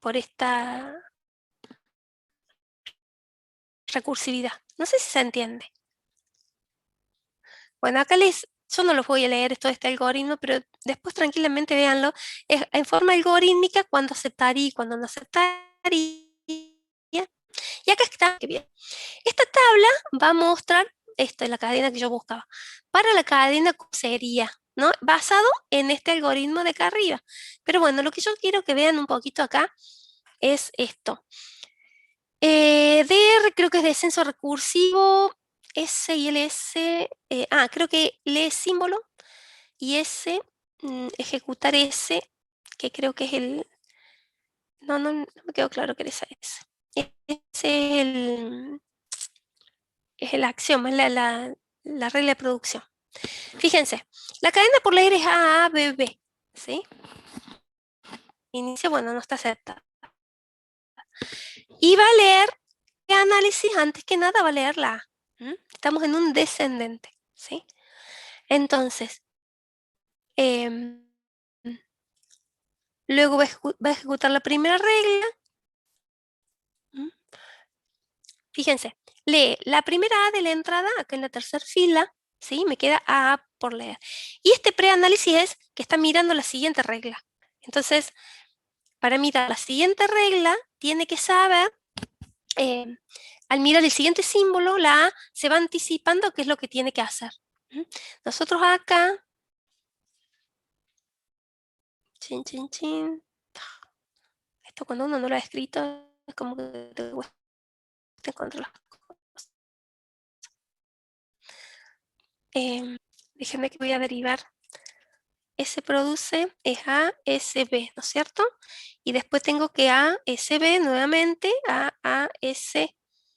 por esta recursividad. No sé si se entiende. Bueno, acá yo no los voy a leer todo este algoritmo, pero después tranquilamente véanlo. Es en forma algorítmica cuando aceptaría y cuando no aceptaría. Y acá está, qué bien. Esta tabla va a mostrar esta es la cadena que yo buscaba. Para la cadena sería, ¿no? Basado en este algoritmo de acá arriba. Pero bueno, lo que yo quiero que vean un poquito acá es esto. DR creo que es descenso recursivo, S y LS, creo que lee símbolo y S, ejecutar S, que creo que es el, no me quedó claro que era esa S. Ese es el axioma, es la regla de producción. Fíjense, la cadena por leer es A, A, B, B, ¿sí? Inicia, bueno, no está aceptada. Y va a leer el análisis, antes que nada va a leer la A. Estamos en un descendente, ¿sí? Entonces, em, luego va a ejecutar la primera regla. Fíjense, lee la primera A de la entrada, acá en la tercera fila, ¿sí? Me queda A por leer. Y este preanálisis es que está mirando la siguiente regla. Entonces, para mirar la siguiente regla, tiene que saber, al mirar el siguiente símbolo, la A se va anticipando qué es lo que tiene que hacer. Nosotros acá, chin, chin, chin, esto cuando uno no lo ha escrito, es como que te cuesta encontrar las cosas. Déjenme que voy a derivar. S produce es A, S, B, ¿no es cierto? Y después tengo que A, S, B nuevamente, A, S,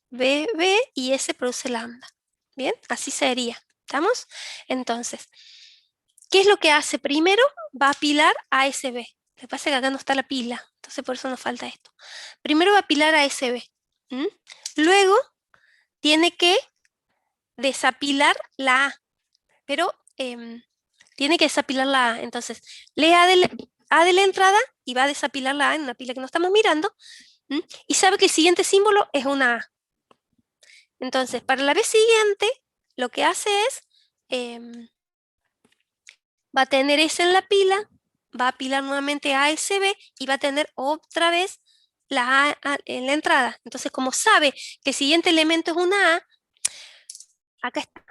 B, B, y S produce lambda. Bien, así sería. ¿Estamos? Entonces, ¿qué es lo que hace? Primero va a apilar a S, B. Lo que pasa es que acá no está la pila, entonces por eso nos falta esto. Primero va a apilar a S, B. Luego tiene que desapilar la A, pero tiene que desapilar la A. Entonces, lee A de la entrada y va a desapilar la A en una pila que no estamos mirando, y sabe que el siguiente símbolo es una A. Entonces, para la vez siguiente, lo que hace es, va a tener S en la pila, va a apilar nuevamente a ASB y va a tener otra vez la A en la entrada. Entonces, como sabe que el siguiente elemento es una A, acá está.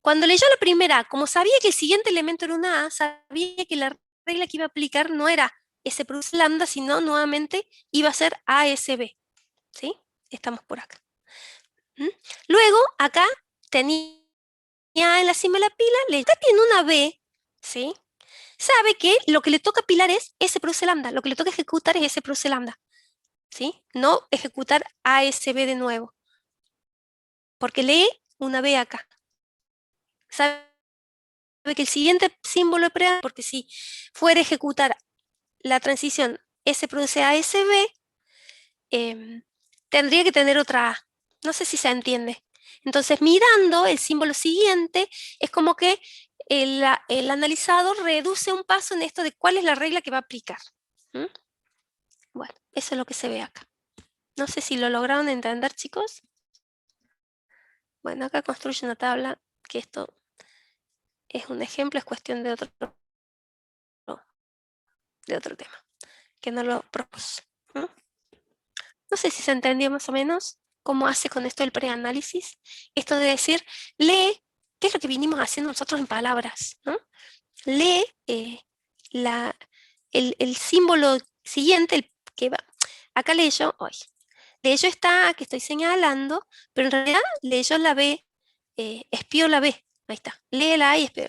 Cuando leyó la primera A, como sabía que el siguiente elemento era una A, sabía que la regla que iba a aplicar no era S produce lambda, sino nuevamente iba a ser ASB. ¿Sí? Estamos por acá. Luego, acá tenía en la cima de la pila, acá tiene una B, ¿sí? Sabe que lo que le toca apilar es S produce lambda, lo que le toca ejecutar es S produce lambda, ¿sí? No ejecutar ASB de nuevo, porque lee una B acá. Sabe que el siguiente símbolo es preámbulo, porque si fuera a ejecutar la transición S produce ASB, tendría que tener otra A. No sé si se entiende. Entonces, mirando el símbolo siguiente, es como que el analizador reduce un paso en esto de cuál es la regla que va a aplicar. Bueno, eso es lo que se ve acá. No sé si lo lograron entender, chicos. Bueno, acá construye una tabla, que esto es un ejemplo, es cuestión de otro tema, que no lo propuse. No sé si se entendió más o menos cómo hace con esto el preanálisis. Esto de decir, lee, ¿qué es lo que vinimos haciendo nosotros en palabras? Lee el símbolo siguiente, el que va. Acá leyó, hoy. Leyó esta que estoy señalando, pero en realidad leyó la B, espió la B. Ahí está. Lee la A y espió.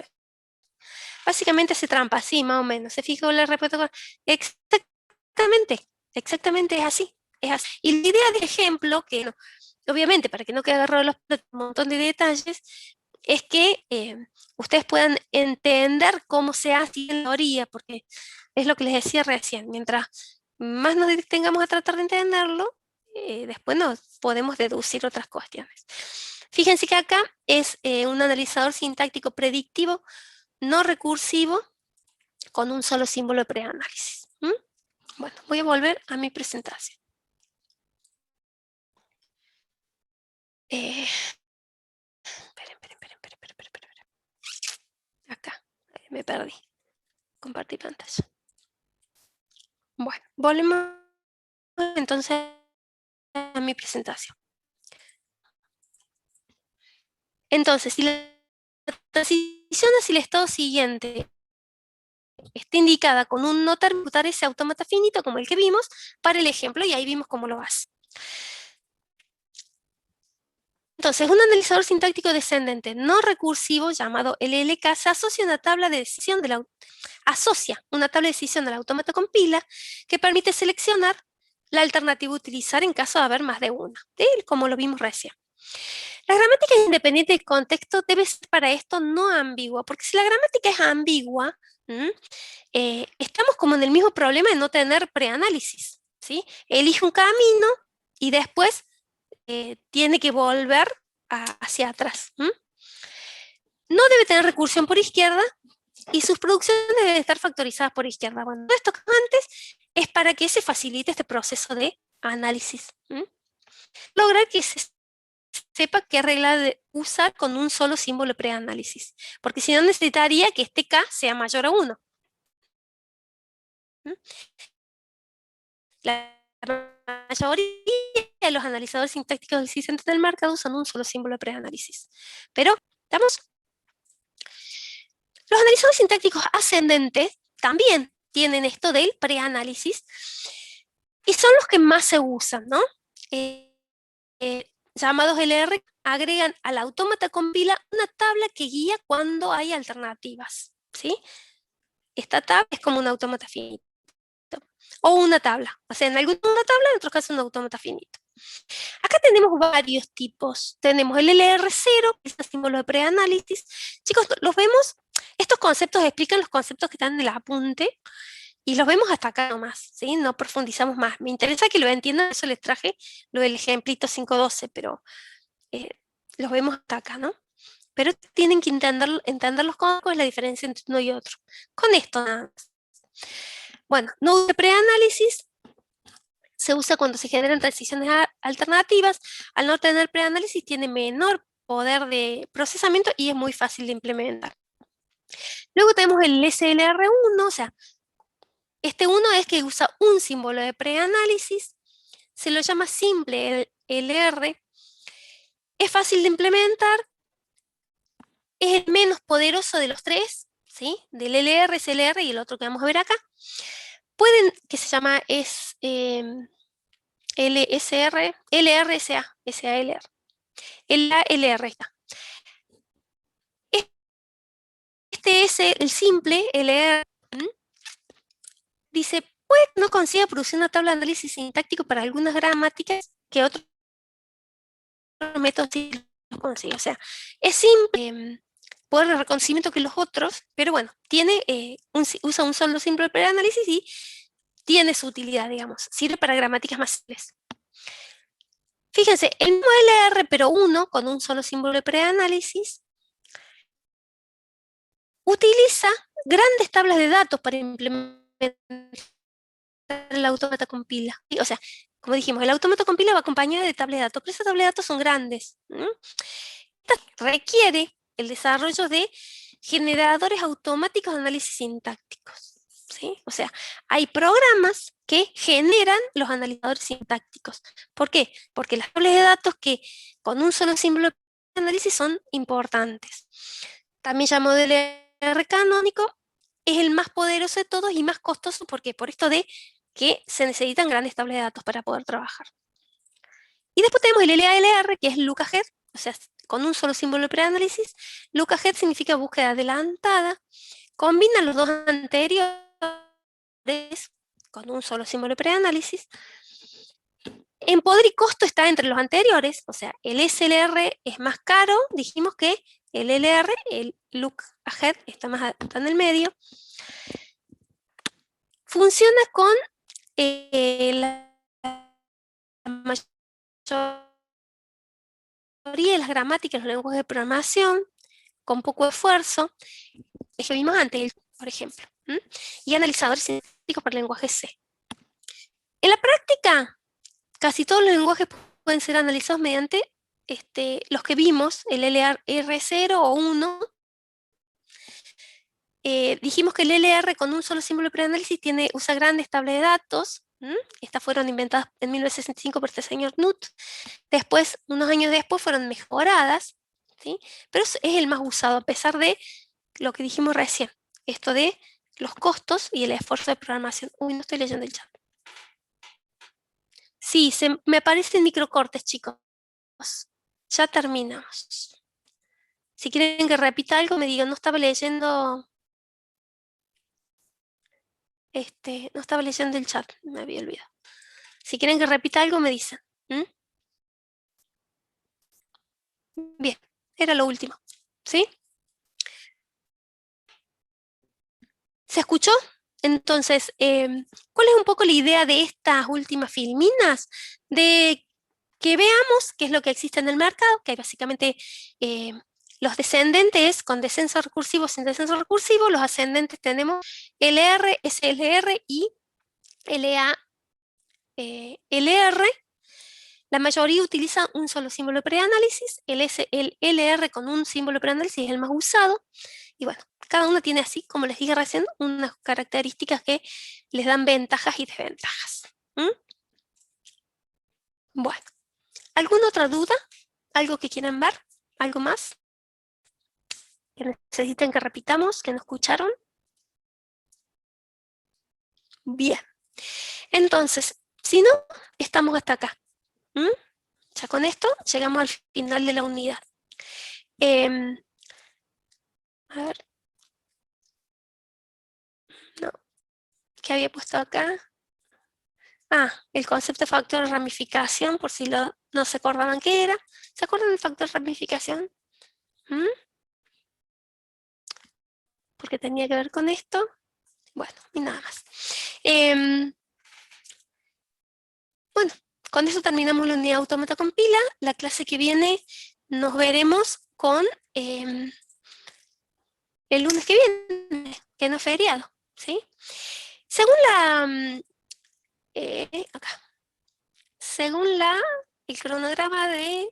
Básicamente hace trampa, sí, más o menos. Se fijó la respuesta. Exactamente es así. Es así. Y la idea del ejemplo, que no, obviamente para que no quede agarrado los un montón de detalles, es que ustedes puedan entender cómo se hace en la teoría, porque es lo que les decía recién, mientras más nos detengamos a tratar de entenderlo, después nos podemos deducir otras cuestiones. Fíjense que acá es un analizador sintáctico predictivo no recursivo con un solo símbolo de preanálisis. Bueno, voy a volver a mi presentación. Esperen. Acá, me perdí. Compartir pantalla. Bueno, volvemos entonces a mi presentación. Entonces, si la transición hacia el estado siguiente está indicada con un no terminar ese autómata finito como el que vimos para el ejemplo, y ahí vimos cómo lo hace. Entonces, un analizador sintáctico descendente no recursivo llamado LLK se asocia una tabla de decisión una tabla de decisión del autómata con pila que permite seleccionar la alternativa a utilizar en caso de haber más de una, como lo vimos recién. La gramática independiente del contexto debe ser para esto no ambigua, porque si la gramática es ambigua, estamos como en el mismo problema de no tener preanálisis, ¿sí? Elige un camino y después tiene que volver hacia atrás. No debe tener recursión por izquierda y sus producciones deben estar factorizadas por izquierda. Bueno, todo esto que antes es para que se facilite este proceso de análisis. Lograr que se sepa qué regla usar con un solo símbolo de preanálisis, porque si no necesitaría que este K sea mayor a 1. La mayoría de los analizadores sintácticos existentes en el mercado usan un solo símbolo de preanálisis. Pero, ¿estamos? Los analizadores sintácticos ascendentes también tienen esto del preanálisis y son los que más se usan, ¿no? llamados LR, agregan al autómata compila una tabla que guía cuando hay alternativas, ¿sí? Esta tabla es como un autómata finito, o una tabla, o sea, en alguna tabla, en otros casos un autómata finito. Acá tenemos varios tipos. Tenemos el LR0, que es el símbolo de preanálisis. Chicos, los vemos, estos conceptos explican los conceptos que están en el apunte, y los vemos hasta acá nomás, ¿sí? No profundizamos más. Me interesa que lo entiendan, eso les traje lo del ejemplito 512, pero los vemos hasta acá, ¿no? Pero tienen que entender los códigos, la diferencia entre uno y otro. Con esto nada más. Bueno, nodo de preanálisis se usa cuando se generan transiciones alternativas. Al no tener preanálisis tiene menor poder de procesamiento y es muy fácil de implementar. Luego tenemos el SLR1, o sea, este 1 es que usa un símbolo de preanálisis, se lo llama simple LR, es fácil de implementar, es el menos poderoso de los tres, ¿sí? Del LR, SLR y el otro que vamos a ver acá. Pueden, que se llama LSR, LRSA, SALR. LR está. Este es el simple LR. Dice, pues no consigue producir una tabla de análisis sintáctico para algunas gramáticas que otros métodos sí lo consigue. O sea, es simple poder de reconocimiento que los otros, pero bueno, tiene, usa un solo símbolo de preanálisis y tiene su utilidad, digamos. Sirve para gramáticas más simples. Fíjense, el mismo LR, pero uno, con un solo símbolo de preanálisis, utiliza grandes tablas de datos para implementar el autómata compila. O sea, como dijimos, el autómata compila va acompañado de tablas de datos, pero esas tablas de datos son grandes. Esta requiere el desarrollo de generadores automáticos de análisis sintácticos. ¿Sí? O sea, hay programas que generan los analizadores sintácticos. ¿Por qué? Porque las tablas de datos que con un solo símbolo de análisis son importantes. También llamado DLR canónico, es el más poderoso de todos y más costoso, porque por esto de que se necesitan grandes tablas de datos para poder trabajar. Y después tenemos el LALR, que es Lookahead, o sea, con un solo símbolo de preanálisis. Lookahead significa búsqueda adelantada. Combina los dos anteriores con un solo símbolo de preanálisis. En poder y costo está entre los anteriores, o sea, el SLR es más caro, dijimos que el LR, el Lookahead, está en el medio. Funciona con la mayoría de las gramáticas, los lenguajes de programación, con poco esfuerzo, es que vimos antes, por ejemplo, y analizadores sintácticos para el lenguaje C. En la práctica, casi todos los lenguajes pueden ser analizados mediante los que vimos, el LR0 o 1. Dijimos que el LR con un solo símbolo de preanálisis usa grandes tablas de datos. Estas fueron inventadas en 1965 por este señor Knut. Después, unos años después, fueron mejoradas, ¿sí? Pero es el más usado, a pesar de lo que dijimos recién, esto de los costos y el esfuerzo de programación. Uy, no estoy leyendo el chat. Sí, me aparecen microcortes, chicos. Ya terminamos. Si quieren que repita algo, me digan, no estaba leyendo. No estaba leyendo el chat, me había olvidado. Si quieren que repita algo, me dicen. Bien, era lo último. ¿Sí? ¿Se escuchó? Entonces, ¿cuál es un poco la idea de estas últimas filminas? De que veamos qué es lo que existe en el mercado, que hay básicamente los descendentes con descenso recursivo, sin descenso recursivo. Los ascendentes tenemos LR, SLR y LA, LR. La mayoría utiliza un solo símbolo de preanálisis. El LR con un símbolo de preanálisis es el más usado. Y bueno, cada uno tiene así, como les dije recién, unas características que les dan ventajas y desventajas. Bueno, ¿alguna otra duda? ¿Algo que quieran ver? ¿Algo más? ¿Que necesiten que repitamos? ¿Que no escucharon? Bien. Entonces, si no, estamos hasta acá. Ya con esto llegamos al final de la unidad. A ver. No, ¿qué había puesto acá? El concepto de factor de ramificación, por si no se acordaban qué era. ¿Se acuerdan del factor de ramificación? ¿Mm? Porque tenía que ver con esto. Bueno, y nada más. Bueno, con eso terminamos la unidad autómata con pila. La clase que viene nos veremos con el lunes que viene, que no es feriado, ¿sí? Según acá, según el cronograma de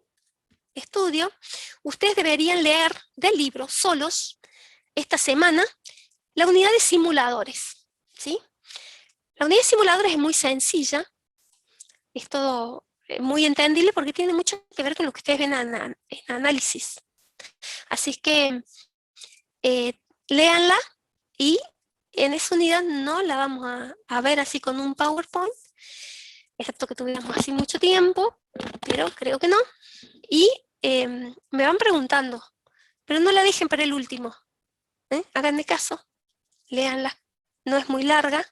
estudio, ustedes deberían leer del libro solos esta semana la unidad de simuladores, ¿sí? La unidad de simuladores es muy sencilla, es todo muy entendible porque tiene mucho que ver con lo que ustedes ven en análisis. Así que léanla y en esa unidad no la vamos a ver así con un PowerPoint, excepto que tuviéramos así mucho tiempo, pero creo que no. Y me van preguntando, pero no la dejen para el último. Háganme caso, léanla. No es muy larga.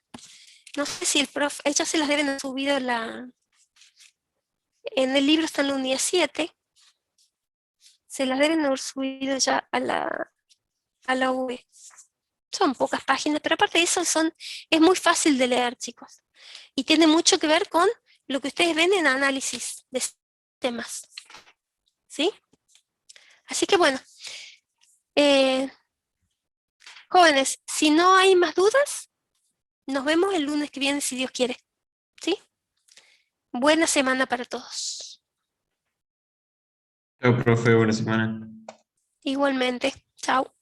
No sé si el profe, ellos se las deben haber subido en el libro, está en la unidad 7. Se las deben haber subido ya a la UE. Son pocas páginas, pero aparte de eso es muy fácil de leer, chicos. Y tiene mucho que ver con lo que ustedes ven en análisis de temas. ¿Sí? Así que bueno, jóvenes, si no hay más dudas, nos vemos el lunes que viene si Dios quiere. ¿Sí? Buena semana para todos. Chao, profe, buena semana. Igualmente. Chao.